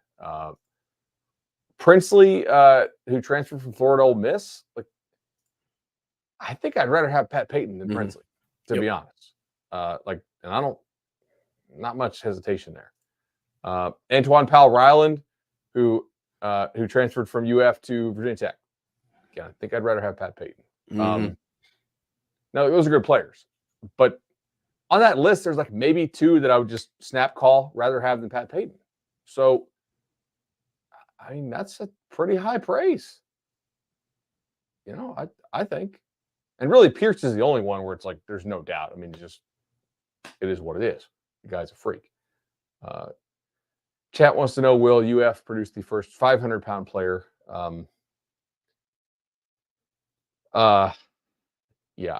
Princely, who transferred from Florida Ole Miss, like I think I'd rather have Pat Payton than Princely, to be honest. And I don't, not much hesitation there. Antoine Powell Ryland, who transferred from UF to Virginia Tech. Yeah, I think I'd rather have Pat Payton. No, those are good players, but on that list, there's like maybe two that I would just snap call rather have than Pat Payton. So, I mean, that's a pretty high praise. You know, I think. And really, Pierce is the only one where it's like there's no doubt. I mean, it is what it is. The guy's a freak. Chat wants to know, will UF produce the first 500-pound player? Yeah,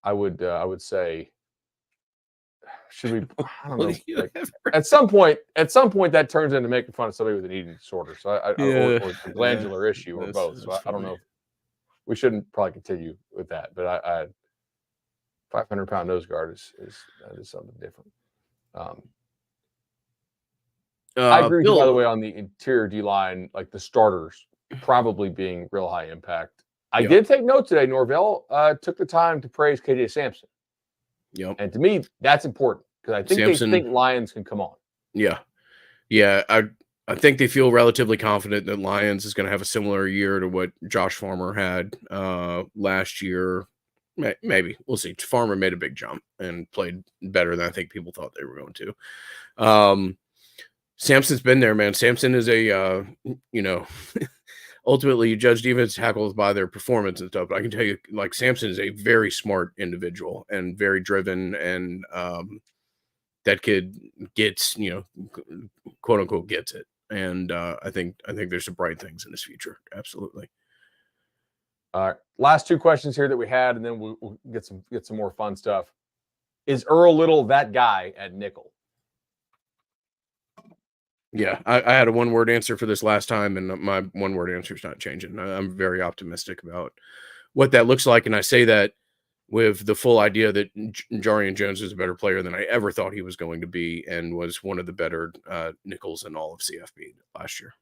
I would say, should we? I don't know. Like, at some point, that turns into making fun of somebody with an eating disorder. So or a glandular issue, or both. So I don't know. We shouldn't probably continue with that. But I 500-pound nose guard is something different. I agree with you, by the way, on the interior D line, like the starters probably being real high impact. I did take note today. Norvell took the time to praise KJ Sampson. Yep. And to me, that's important because I think they think Lions can come on. Yeah. I think they feel relatively confident that Lions is going to have a similar year to what Josh Farmer had last year. Maybe. We'll see. Farmer made a big jump and played better than I think people thought they were going to. Sampson's been there, man. Sampson is a, ultimately you judge defense tackles by their performance and stuff. But I can tell you, like, Sampson is a very smart individual and very driven, and that kid gets, quote unquote, gets it. And I think there's some bright things in his future. Absolutely. All right. Last two questions here that we had, and then we'll get some more fun stuff. Is Earl Little that guy at nickel? Yeah, I had a one-word answer for this last time, and my one-word answer is not changing. I'm very optimistic about what that looks like, and I say that with the full idea that Jarian Jones is a better player than I ever thought he was going to be, and was one of the better nickels in all of CFB last year.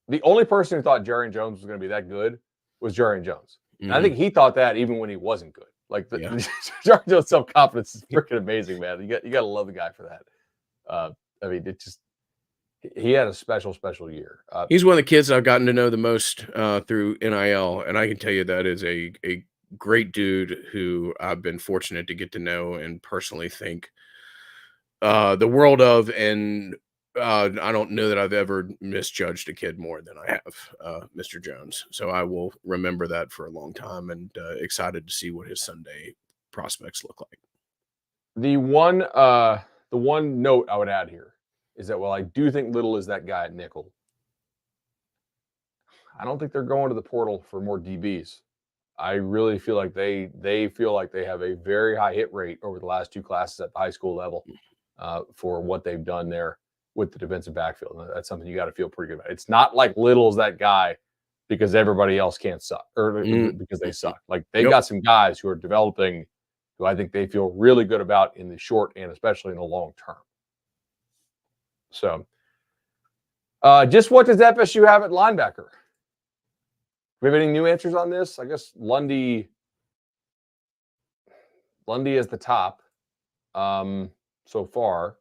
The only person who thought Jarian Jones was going to be that good was Jarian Jones. And I think he thought that even when he wasn't good. Like Jarian Jones' self-confidence is freaking amazing, man. You got to love the guy for that. I mean, he had a special year. He's one of the kids I've gotten to know the most through NIL, and I can tell you that is a great dude who I've been fortunate to get to know and personally think the world of, and I don't know that I've ever misjudged a kid more than I have Mr. Jones. So I will remember that for a long time, and excited to see what his Sunday prospects look like. The one note I would add here is that while I do think Little is that guy at nickel, I don't think they're going to the portal for more DBs. I really feel like they feel like they have a very high hit rate over the last two classes at the high school level for what they've done there with the defensive backfield. And that's something you got to feel pretty good about. It's not like Little's that guy because everybody else can't suck, or because they suck. Like they've got some guys who are developing who I think they feel really good about in the short and especially in the long term. So, just what does FSU have at linebacker? Do we have any new answers on this? I guess Lundy is the top so far.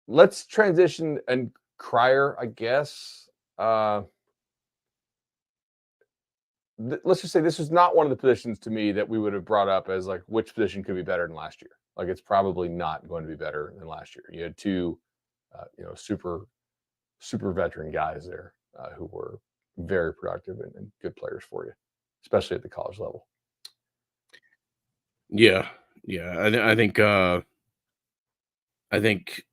Let's transition and Cryer, I guess. Let's just say this is not one of the positions to me that we would have brought up as like which position could be better than last year. Like it's probably not going to be better than last year. You had two, super veteran guys there who were very productive and good players for you, especially at the college level. Yeah. I think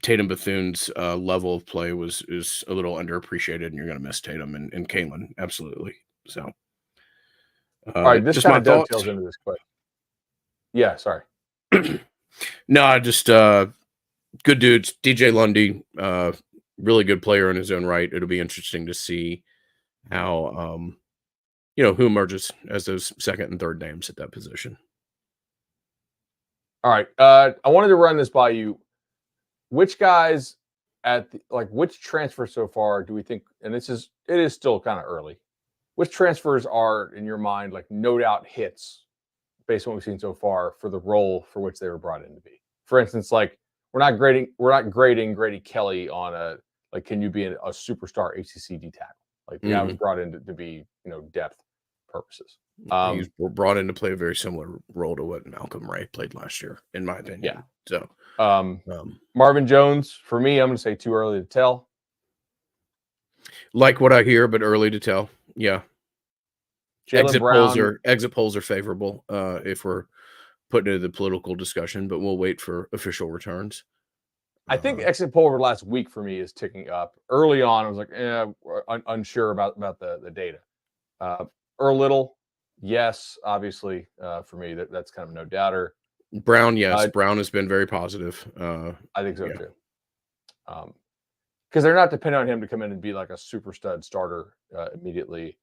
Tatum Bethune's level of play is a little underappreciated, and you're going to miss Tatum and Kalen, absolutely. So, all right, this kind of dovetails into this question. Yeah, sorry. No, I just Good dudes. DJ Lundy, really good player in his own right. It'll be interesting to see how, who emerges as those second and third names at that position. All right. I wanted to run this by you. Which guys which transfer so far do we think, and it is still kind of early, which transfers are in your mind like no doubt hits based on what we've seen so far for the role for which they were brought in to be? For instance, like we're not grading Grady Kelly on can you be a superstar ACC D tackle? Like the guy was Mhm. brought in to be depth purposes. He's brought in to play a very similar role to what Malcolm Ray played last year, in my Yeah. opinion. So, Um, um, Marvin Jones, for me, I'm going to say too early to tell. like what I hear, but early to tell. Yeah. Jalen Brown, Exit polls are favorable, if we're putting into the political discussion, but we'll wait for official returns. I think Uh, exit poll over the last week for me is ticking up. Early on, I was like, unsure about the data. Earl Little, yes, obviously for me that's kind of no doubter. Brown, yes. Uh, Brown has been very positive. I think so Yeah. too. Because they're not depending on him to come in and be like a super stud starter immediately.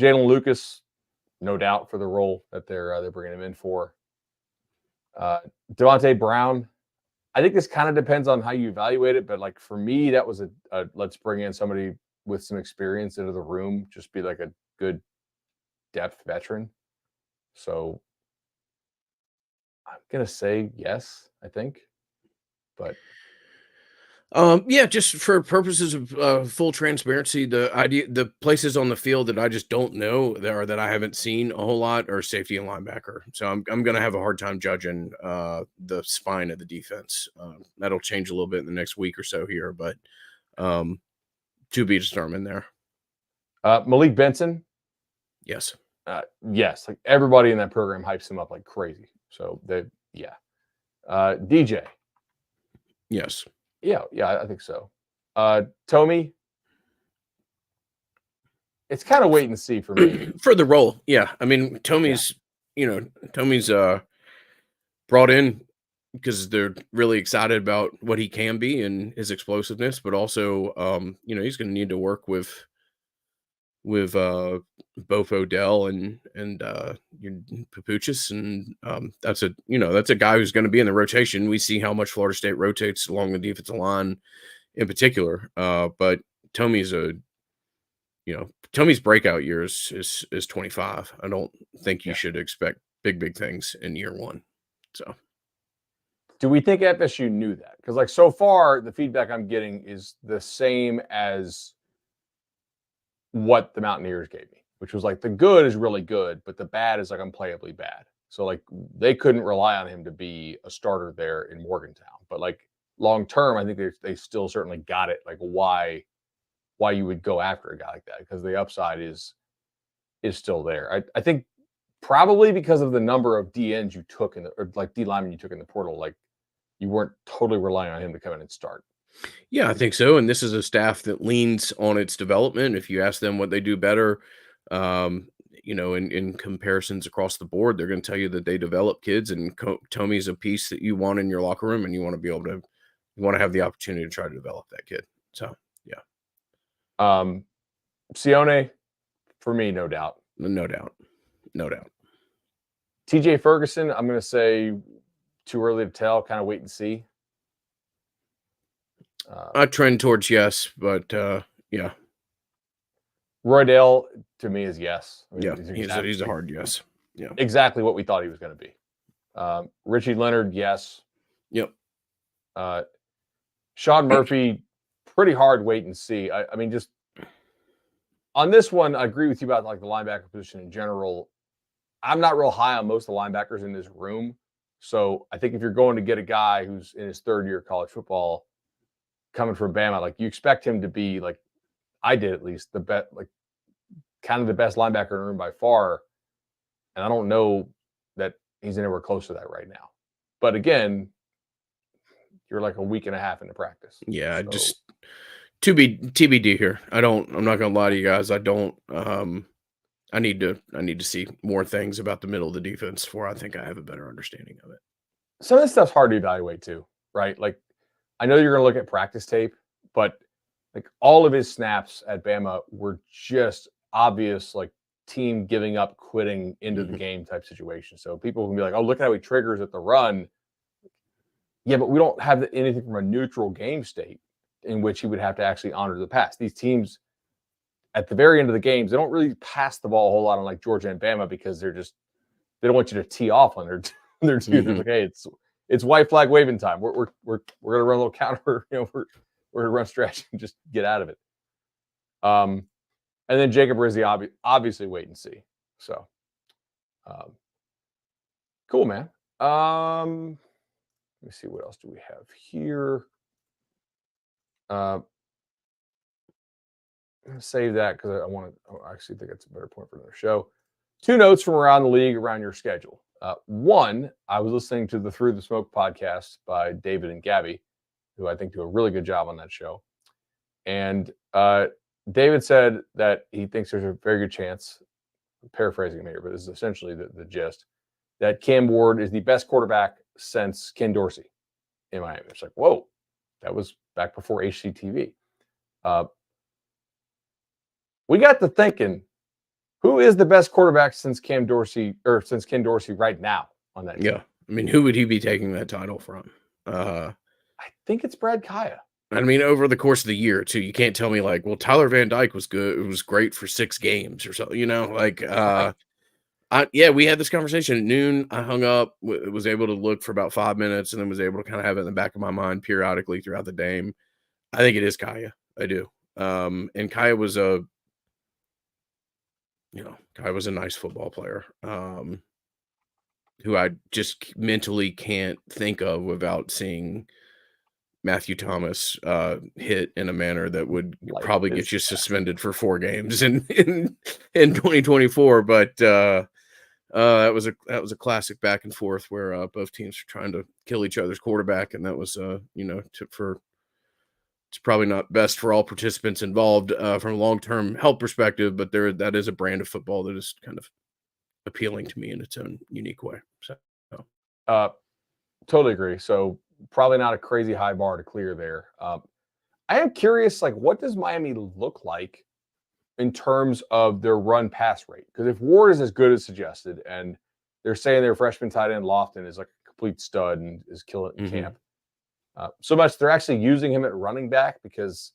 Jalen Lucas, no doubt for the role that they're bringing him in for. Devontae Brown, I think this kind of depends on how you evaluate it, but like for me, that was a let's bring in somebody with some experience into the room, just be like a good depth veteran. So I'm gonna say yes, I think, but Yeah, just for purposes of full transparency, the places on the field that I just don't know that I haven't seen a whole lot are safety and linebacker. So I'm gonna have a hard time judging the spine of the defense. That'll change a little bit in the next week or so here, but um, to be determined there. Malik Benson, Yes, yes, like everybody in that program hypes him up like crazy. So yeah. DJ, yes. yeah, I think so. Tommy, it's kind of wait and see for me. For the role, yeah. I mean, Yeah. Tomy's brought in because they're really excited about what he can be and his explosiveness, but also, he's going to need to work with both Odell and Papuchis, and that's a guy who's going to be in the rotation. We see how much Florida State rotates along the defensive line in particular, but Tomy's a Tomy's breakout years is 25. I don't think you Yeah. should expect big things in year one. So Do we think FSU knew that? Because like so far, the feedback I'm getting is the same as what the Mountaineers gave me, which was like the good is really good, but the bad is like unplayably bad. So like they couldn't rely on him to be a starter there in Morgantown. But like long term, I think they still certainly got it. Like why you would go after a guy like that because the upside is still there. I think probably because of the number of DNs you took or like D linemen you took in the portal, like you weren't totally relying on him to come in and start. yeah, I think so. And this is a staff that leans on its development. If you ask them what they do better, in comparisons across the board, they're going to tell you that they develop kids. And Tomy's a piece that you want in your locker room, and you want to be able to, you want to have the opportunity to try to develop that kid. So yeah, Um, Sione, for me, no doubt. no doubt, no doubt. TJ Ferguson, I'm going to say too early to tell, kind of wait and see. I trend towards yes, but yeah, Roy Dale, to me, is yes. I yeah, mean, he's a hard yes. Yeah, exactly what we thought he was going to be. Richie Leonard, yes. yep. Sean Murphy, pretty hard wait and see. I mean, just on this one, I agree with you about like the linebacker position in general. I'm not real high on most of the linebackers in this room. So I think if you're going to get a guy who's in his third year of college football coming from Bama, like you expect him to be like I did at least the best, like kind of the best linebacker in the room by far. And I don't know that he's anywhere close to that right now. But again, you're like a week and a half into practice. Yeah, So just to be TBD here. I'm not gonna lie to you guys. I don't I need to see more things about the middle of the defense before I think I have a better understanding of it. some of this stuff's hard to evaluate too, right? Like I know you're going to look at practice tape, but like all of his snaps at Bama were just obvious, like team giving up, quitting into the game type situation. So people can be like, "Oh, look at how he triggers at the run." Yeah, but we don't have anything from a neutral game state in which he would have to actually honor the pass. These teams at the very end of the games, they don't really pass the ball a whole lot on like Georgia and Bama because they don't want you to tee off on their two. They're like, hey, it's white flag waving time. We're gonna run a little counter. We're gonna run stretch and just get out of it. And then Jacob Rizzi, obviously wait and see. So, cool, man. Let me see, what else do we have here? I'm gonna save that because I want to. I actually think that's a better point for another show. 2 notes from around the league around your schedule. One, I was listening to the Through the Smoke podcast by David and Gabby, who I think do a really good job on that show. And David said that he thinks there's a very good chance, I'm paraphrasing him here, but this is essentially the gist, that Cam Ward is the best quarterback since Ken Dorsey in Miami. It's like, whoa, that was back before HCTV. We got to thinking, who is the best quarterback since Ken Dorsey right now on that team? Yeah. I mean, who would he be taking that title from? I think it's Brad Kaya. I mean, over the course of the year, too, you can't tell me like, well, Tyler Van Dyke was good. It was great for 6 games or something, like, Right. we had this conversation at noon. I hung up, was able to look for about 5 minutes and then was able to kind of have it in the back of my mind periodically throughout the game. I think it is Kaya. I do. And Kaya was a nice football player, who I just mentally can't think of without seeing Matthew Thomas hit in a manner that would probably get you suspended for 4 games in 2024. But that was a classic back and forth where both teams were trying to kill each other's quarterback, and that was it's probably not best for all participants involved from a long-term health perspective, but that is a brand of football that is kind of appealing to me in its own unique way. So, totally agree. So probably not a crazy high bar to clear there. I am curious, like, what does Miami look like in terms of their run pass rate? Because if Ward is as good as suggested, and they're saying their freshman tight end Lofton is like a complete stud and is killing it in camp, so much they're actually using him at running back because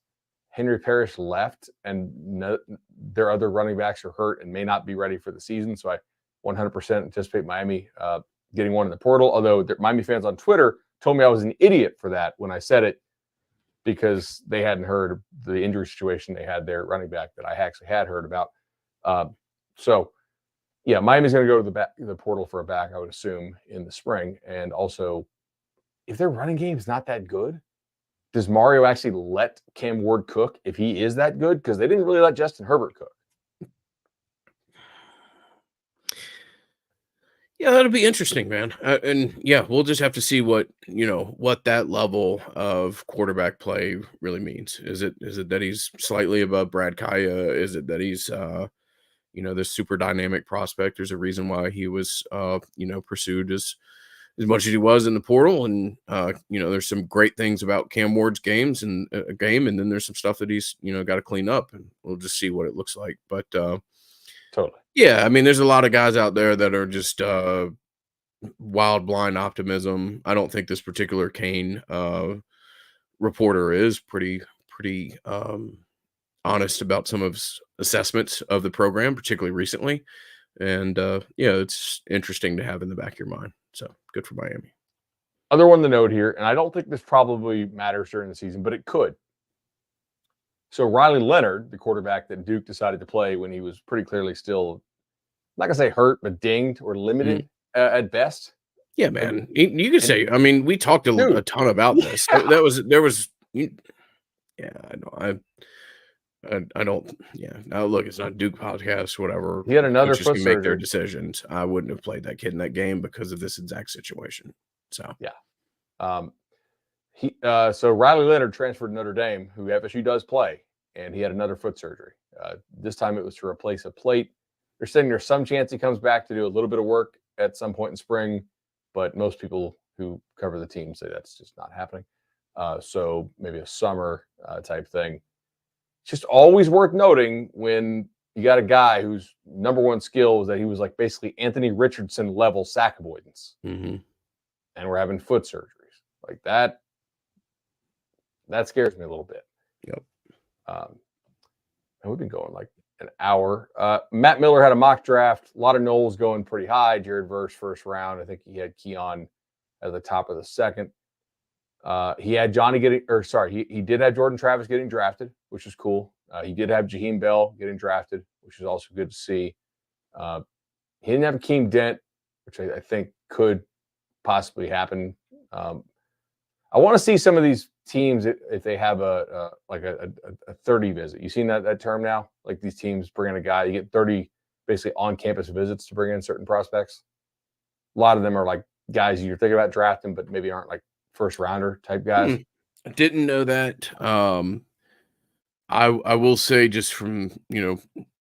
Henry Parrish left and their other running backs are hurt and may not be ready for the season. So I 100% anticipate Miami getting one in the portal. Although Miami fans on Twitter told me I was an idiot for that when I said it, because they hadn't heard the injury situation they had there running back that I actually had heard about. So yeah, Miami's going to go to the portal for a back, I would assume, in the spring. And also, if their running game is not that good, does Mario actually let Cam Ward cook if he is that good? Because they didn't really let Justin Herbert cook. Yeah, that'll be interesting, man. And yeah, we'll just have to see what that level of quarterback play really means. Is it that he's slightly above Brad Kaya? Is it that he's this super dynamic prospect? There's a reason why he was pursued as much as he was in the portal. And there's some great things about Cam Ward's game, and then there's some stuff that he's got to clean up, and we'll just see what it looks like. But totally. Yeah, I mean, there's a lot of guys out there that are just wild, blind optimism. I don't think this particular Kane reporter is pretty honest about some of his assessments of the program, particularly recently. And it's interesting to have in the back of your mind. So good for Miami. Other one to note here, and I don't think this probably matters during the season, but it could. So Riley Leonard, the quarterback that Duke decided to play when he was pretty clearly still, I'm not gonna say hurt, but dinged or limited at best. Yeah, man. You could say. I mean, we talked a ton about this. There was. Yeah, I know. I don't. Yeah. Now look, it's not a Duke podcast. Whatever. He had another foot can surgery. Make their decisions. I wouldn't have played that kid in that game because of this exact situation. So yeah. So Riley Leonard transferred to Notre Dame, who FSU does play, and he had another foot surgery. This time it was to replace a plate. They're saying there's some chance he comes back to do a little bit of work at some point in spring, but most people who cover the team say that's just not happening. So maybe a summer type thing. Just always worth noting when you got a guy whose number one skill is that he was like basically Anthony Richardson level sack avoidance, Mm-hmm. and we're having foot surgeries like that. That scares me a little bit. Yep. And we've been going like an hour. Matt Miller had a mock draft. A lot of Knowles going pretty high. Jared Verse first round. I think he had Keon at the top of the second. He had Johnny he did have Jordan Travis getting drafted, which is cool. He did have Jaheim Bell getting drafted, which is also good to see. He didn't have Akeem Dent, which I think could possibly happen. I want to see some of these teams if they have a 30 visit. You seen that term now? Like these teams bring in a guy, you get 30 basically on-campus visits to bring in certain prospects. A lot of them are like guys you're thinking about drafting, but maybe aren't like first rounder type guys. I didn't know that. I will say just from the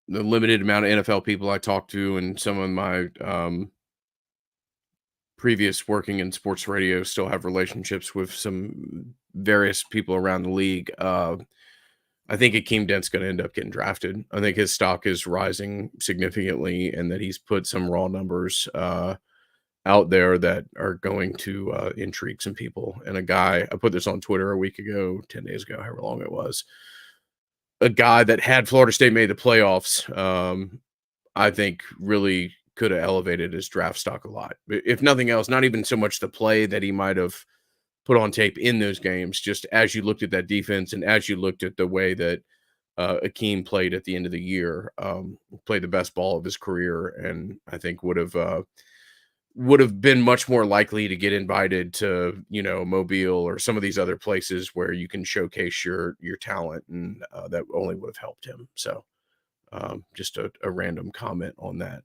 limited amount of NFL people I talked to and some of my previous working in sports radio still have relationships with some various people around the league. I think Akeem Dent's going to end up getting drafted. I think his stock is rising significantly, and that he's put some raw numbers out there that are going to intrigue some people. And a guy, I put this on Twitter a week ago, 10 days ago, however long it was. A guy that had Florida State made the playoffs, I think really could have elevated his draft stock a lot. If nothing else, not even so much the play that he might have put on tape in those games, just as you looked at that defense and as you looked at the way that Akeem played at the end of the year, played the best ball of his career, and I think would have been much more likely to get invited to Mobile or some of these other places where you can showcase your talent, and that only would have helped him. So just a random comment on that.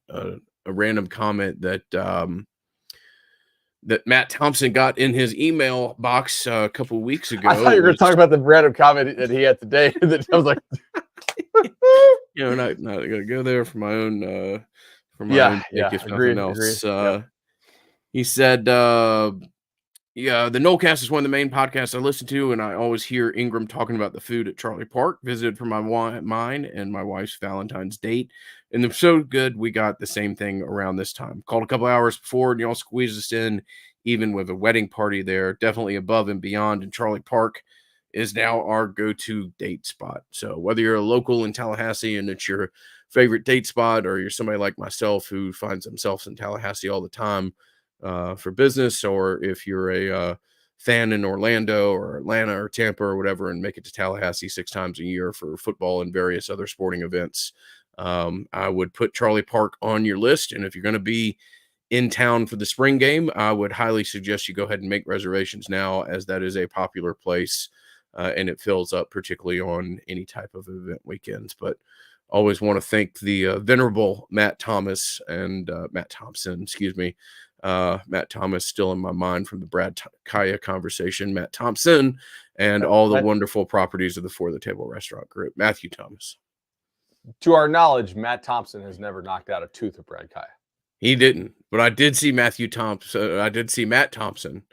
A random comment that that Matt Thompson got in his email box a couple of weeks ago. I thought you were going to talk about the random comment that he had today. That I was like, not going to go there for my own own sake, if agreed, nothing else. Yep. He said, the Nolecast is one of the main podcasts I listen to, and I always hear Ingram talking about the food at Charlie Park. Visited for mine and my wife's Valentine's date, and they're so good. We got the same thing around this time. Called a couple hours before, and y'all squeezed us in, even with a wedding party there. Definitely above and beyond, and Charlie Park is now our go-to date spot. So whether you're a local in Tallahassee and it's your favorite date spot, or you're somebody like myself who finds themselves in Tallahassee all the time for business, or if you're a fan in Orlando or Atlanta or Tampa or whatever and make it to Tallahassee 6 times a year for football and various other sporting events, I would put Charlie Park on your list. And if you're going to be in town for the spring game, I would highly suggest you go ahead and make reservations now, as that is a popular place and it fills up, particularly on any type of event weekends. But always want to thank the venerable Matt Thompson, excuse me. Matt Thomas, still in my mind from the Brad Kaya conversation, Matt Thompson, and all the wonderful properties of the For the Table Restaurant Group. Matthew Thomas. To our knowledge, Matt Thompson has never knocked out a tooth of Brad Kaya. He didn't, but I did see Matt Thompson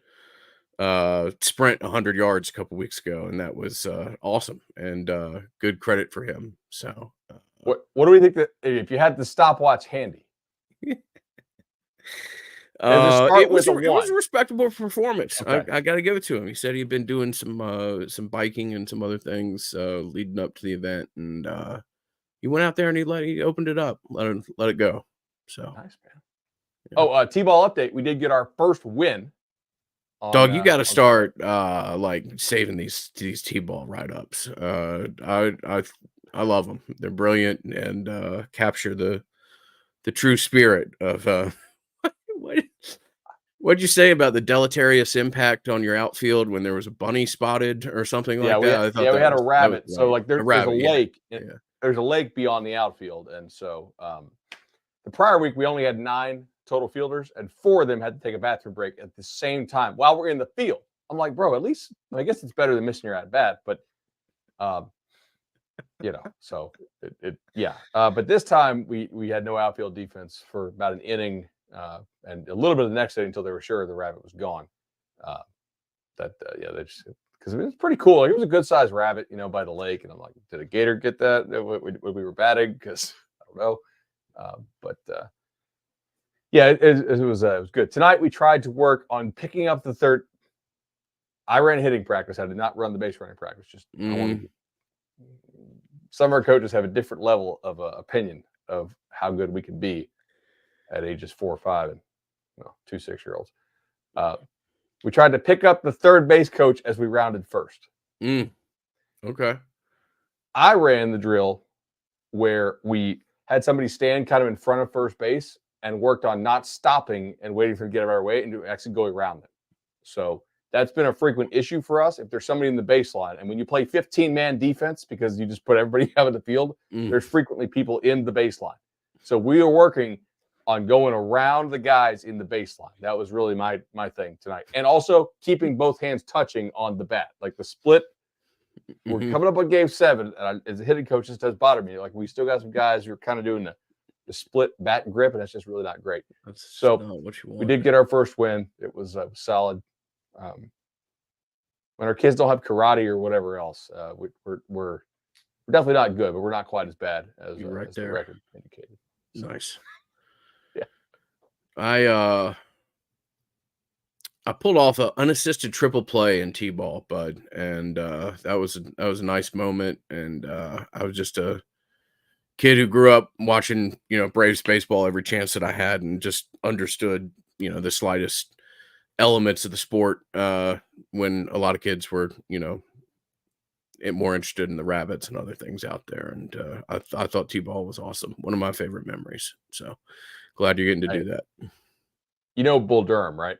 sprint 100 yards a couple weeks ago, and that was awesome, and good credit for him. So what do we think that if you had the stopwatch handy? It was a respectable performance. Okay. I got to give it to him. He said he'd been doing some biking and some other things leading up to the event, and he went out there and he opened it up, let it go. So nice, man. Yeah. T-ball update. We did get our first win. Dog, you got to start like saving these T-ball write-ups. I love them. They're brilliant and capture the true spirit of what'd you say about the deleterious impact on your outfield when there was a bunny spotted or something like that? We had a rabbit. So like there's a lake. Yeah. There's a lake beyond the outfield, and so the prior week we only had 9 total fielders, and 4 of them had to take a bathroom break at the same time while we're in the field. I'm like, bro, at least I guess it's better than missing your at bat, but so but this time we had no outfield defense for about an inning and a little bit of the next inning until they were sure the rabbit was gone. They just because it was pretty cool. Like, it was a good sized rabbit, by the lake, and I'm like, did a gator get that when we were batting? Because I don't know, but yeah, it was good. Tonight we tried to work on picking up the third. I ran hitting practice. I did not run the base running practice. Just I wanted Mhm. some of our coaches have a different level of opinion of how good we can be at ages 4 or 5 and 2 6-year-olds. We tried to pick up the third base coach as we rounded first. Mm. Okay. I ran the drill where we had somebody stand kind of in front of first base and worked on not stopping and waiting for them to get out of our way and actually going around them. So that's been a frequent issue for us. If there's somebody in the baseline, and when you play 15-man defense, because you just put everybody out of the field, Mm. there's frequently people in the baseline. So we are working on going around the guys in the baseline. That was really my thing tonight. And also keeping both hands touching on the bat. Like the split, we're Mhm. coming up on game 7, and as a hitting coach, this does bother me. Like, we still got some guys who are kind of doing the split bat and grip, and that's just really not great. That's So not what you we want. did get our first win. It was solid. When our kids don't have karate or whatever else, we're definitely not good, but we're not quite as bad as, You're right as the there. record indicated. So, Nice. yeah. I pulled off an unassisted triple play in T-ball, bud, and that was a nice moment. And I was just a kid who grew up watching, Braves baseball every chance that I had, and just understood, the slightest elements of the sport. When a lot of kids were, more interested in the rabbits and other things out there. And I thought T-ball was awesome. One of my favorite memories. So glad you're getting to I, do that. Bull Durham, right?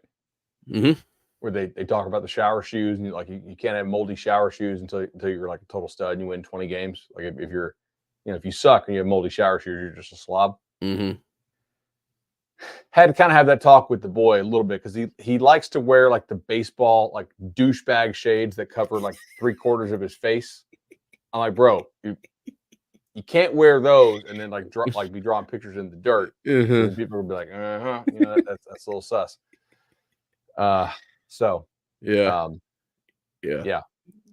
Hmm. Where they talk about the shower shoes, and like you can't have moldy shower shoes until you're like a total stud and you win 20 games. Like, if you're, if you suck and you have moldy shower shoes, you're just a slob. Hmm. Had to kind of have that talk with the boy a little bit, because he likes to wear like the baseball like douchebag shades that cover like 3/4 of his face. I'm like, bro, you can't wear those and then like be drawing pictures in the dirt, because Hmm. people will be like, that's a little sus. Uh, so Yeah. um, Yeah. yeah,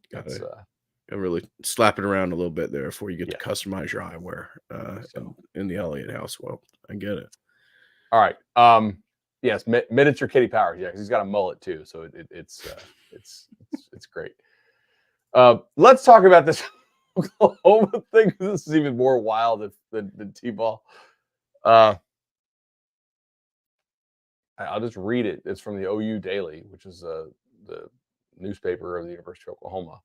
that's Gotta really slap it around a little bit there before you get to yeah. customize your eyewear So in the Elliott house. Well, I get it. all right, yes, miniature Kitty Powers, yeah, because he's got a mullet too, so it's great. Let's talk about this Oklahoma thing. This is even more wild than T-ball. I'll just read it. It's from the OU Daily, which is the newspaper of the University of Oklahoma.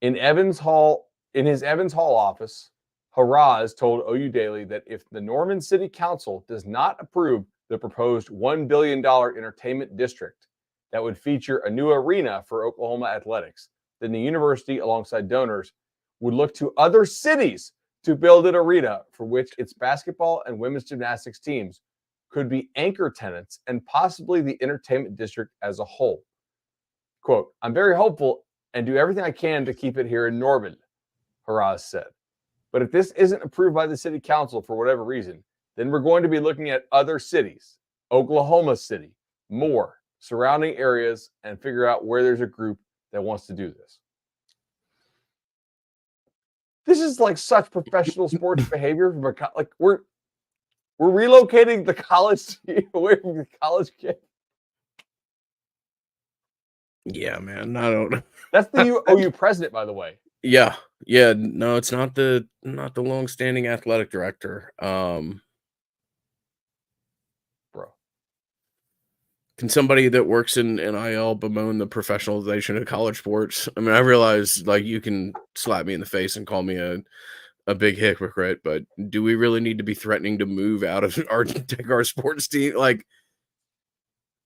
In his Evans Hall office, Haraz told OU Daily that if the Norman City Council does not approve the proposed $1 billion entertainment district that would feature a new arena for Oklahoma athletics, then the university, alongside donors, would look to other cities to build an arena for which its basketball and women's gymnastics teams could be anchor tenants, and possibly the entertainment district as a whole. Quote, I'm very hopeful and do everything I can to keep it here in Norman, Haraz said. But if this isn't approved by the city council for whatever reason, then we're going to be looking at other cities, Oklahoma City, more surrounding areas, and figure out where there's a group that wants to do this. This is like such professional sports behavior from like we're relocating the college away from the college kid. Yeah, man. I don't. That's the OU president, by the way. Yeah, yeah. No, it's not the long-standing athletic director. Bro. Can somebody that works in NIL bemoan the professionalization of college sports? I mean, I realize like you can slap me in the face and call me a big hypocrite, but do we really need to be threatening to move out of our take our sports team? Like,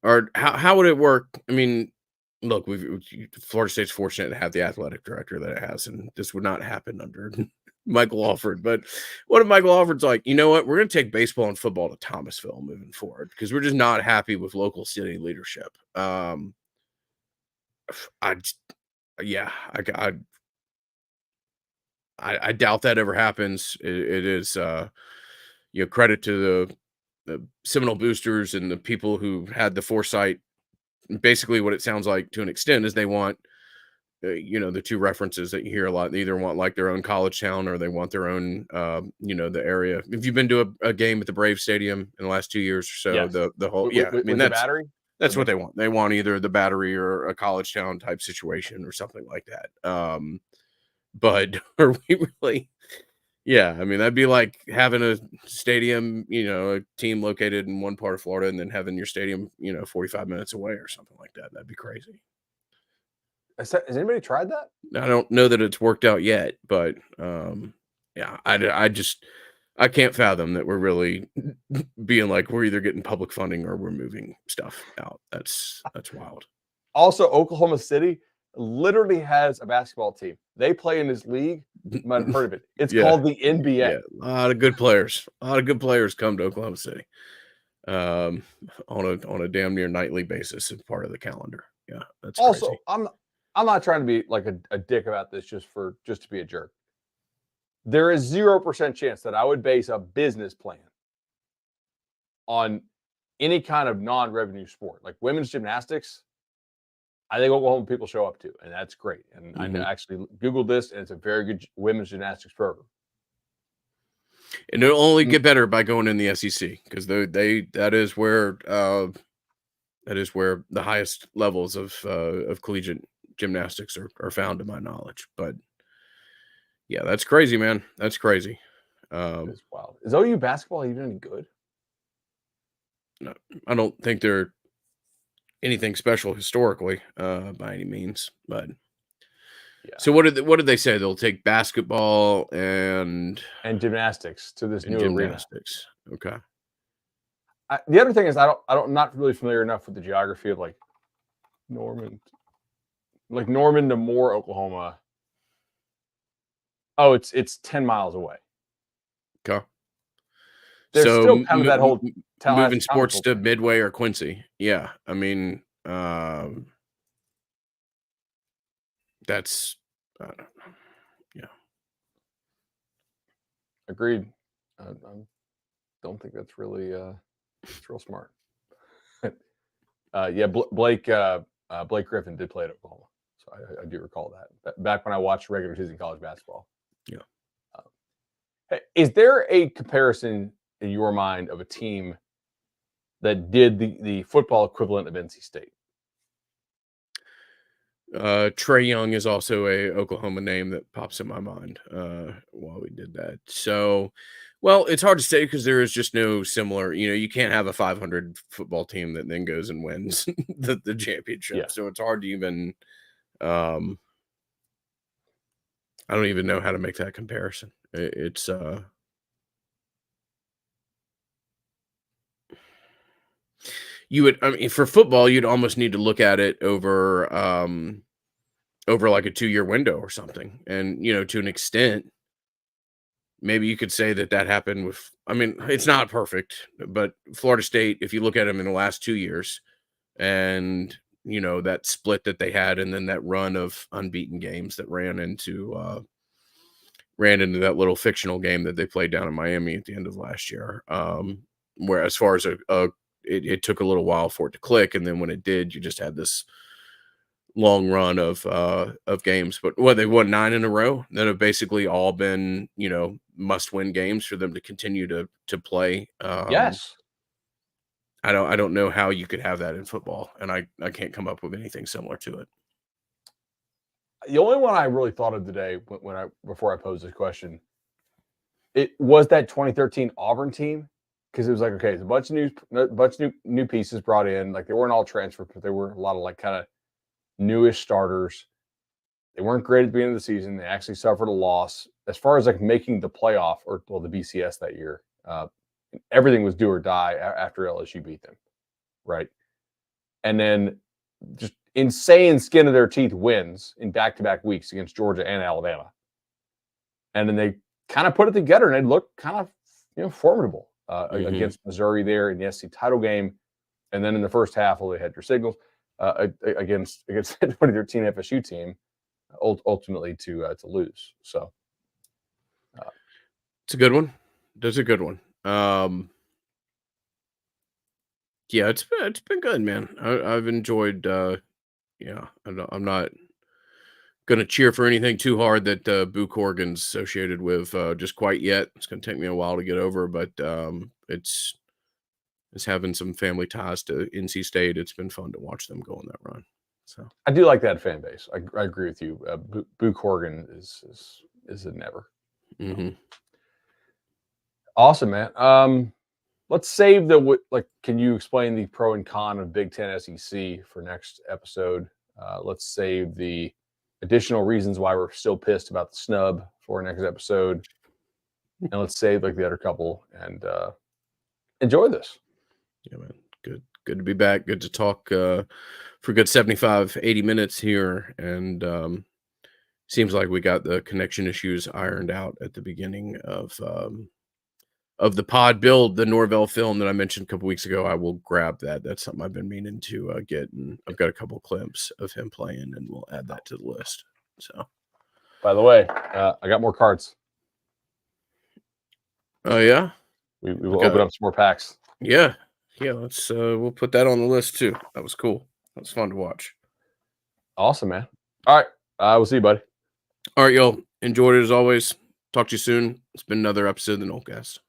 or how would it work? I mean, look, Florida State's fortunate to have the athletic director that it has, and this would not happen under Michael Alford. But what if Michael Alford's like, you know what, we're going to take baseball and football to Thomasville moving forward because we're just not happy with local city leadership. I, just- yeah, I doubt that ever happens. It is, credit to the Seminole boosters and the people who had the foresight basically what it sounds like to an extent is they want, the two references that you hear a lot. They either want like their own college town or they want their own, the area. If you've been to a game at the Brave Stadium in the last 2 years or so, Yes. the whole, With, I mean, with the battery. that's what Okay. they want. They want either the Battery or a college town type situation or something like that. But are we really? Yeah, I mean, that'd be like having a stadium, a team located in one part of Florida and then having your stadium, 45 minutes away or something like that. That'd be crazy. Has anybody tried that? I don't know that it's worked out yet, but yeah, I just I can't fathom that we're really being like we're either getting public funding or we're moving stuff out. That's wild. Also, Oklahoma City literally has a basketball team. They play in this league. You might have heard of it. It's Yeah, called the NBA. yeah, a lot of good players. A lot of good players come to Oklahoma City um, on a damn near nightly basis as part of the calendar. Yeah, that's crazy. Also, I'm not trying to be like a dick about this just to be a jerk. There is 0% chance that I would base a business plan on any kind of non-revenue sport like women's gymnastics. I think Oklahoma people show up to, and that's great. And I Mhm. actually Googled this, and it's a very good women's gymnastics program. And it'll only Mm, get better by going in the SEC because that is where the highest levels of collegiate gymnastics are found, to my knowledge. But yeah, that's crazy, man. That's crazy. Um, it's wild. Is OU basketball even any good? no, I don't think they're anything special historically by any means. But Yeah. so what did they say? They'll take basketball And gymnastics to this and new arena. gymnastics. Okay. The other thing is I'm not really familiar enough with the geography of Norman, Norman to Moore, Oklahoma. Oh, it's 10 miles away. Okay. There's So still kind of that whole moving Tallahassee sports Comical to thing. Midway or Quincy. Yeah, I mean, that's I don't know. Yeah. Agreed. I don't think that's really it's real smart. Yeah, Blake Griffin did play at Oklahoma, so I do recall that. Back when I watched regular season college basketball. Yeah. Uh, hey, is there a comparison in your mind of a team that did the football equivalent of NC State? Trey Young is also a Oklahoma name that pops in my mind while we did that. So, well, it's hard to say because there is just no similar. You can't have a 500 football team that then goes and wins the championship. Yeah, So it's hard to even. Um, I don't even know how to make that comparison. It's you would. I mean, for football, you'd almost need to look at it over like a 2-year window or something, and to an extent maybe you could say that happened with I mean, it's not perfect, but Florida State, if you look at them in the last 2 years and, that split that they had and then that run of unbeaten games that ran into that little fictional game that they played down in Miami at the end of last year. Where as far as it took a little while for it to click, and then when it did, you just had this long run of games. But what they won 9 in a row that have basically all been must win games for them to continue to play. yes. I don't know how you could have that in football, and I can't come up with anything similar to it. The only one I really thought of today when I before I posed this question, it was that 2013 Auburn team because it was like okay, it's a bunch of new pieces brought in. Like they weren't all transferred, but there were a lot of kind of newish starters. They weren't great at the beginning of the season. They actually suffered a loss. As far as making the playoff or the BCS that year, everything was do or die after LSU beat them, right? And then just insane skin of their teeth wins in back-to-back weeks against Georgia and Alabama. And then they kind of put it together and they looked kind of formidable Hmm. against Missouri there in the SC title game. And then in the first half, well, they had your signals against the 2013 FSU team, ultimately to lose. So uh, It's a good one. That's a good one. Yeah, it's been good, man. I've enjoyed. Yeah, I'm not gonna cheer for anything too hard that Boo Corrigan's associated with just quite yet. It's gonna take me a while to get over, but it's having some family ties to NC State. It's been fun to watch them go on that run. So, I do like that fan base. I agree with you. Boo Corrigan is a never. You know. hmm Awesome, man. Let's save like. Can you explain the pro and con of Big Ten SEC for next episode? Let's save the additional reasons why we're still pissed about the snub for next episode, and let's save like the other couple and enjoy this. yeah, man. Good to be back. Good to talk for a good 75, 80 minutes here, and seems like we got the connection issues ironed out at the beginning of the pod build, the Norvell film that I mentioned a couple weeks ago. I will grab that. That's something I've been meaning to get, and I've got a couple clips of him playing, and we'll add that to the list. So, By the way, I got more cards. oh yeah, We will open up some more packs. yeah, yeah. Let's we'll put that on the list too. That was cool. That was fun to watch. Awesome, man. All right, we'll see you, buddy. All right, y'all. Enjoyed it as always. Talk to you soon. It's been another episode of the Nolecast.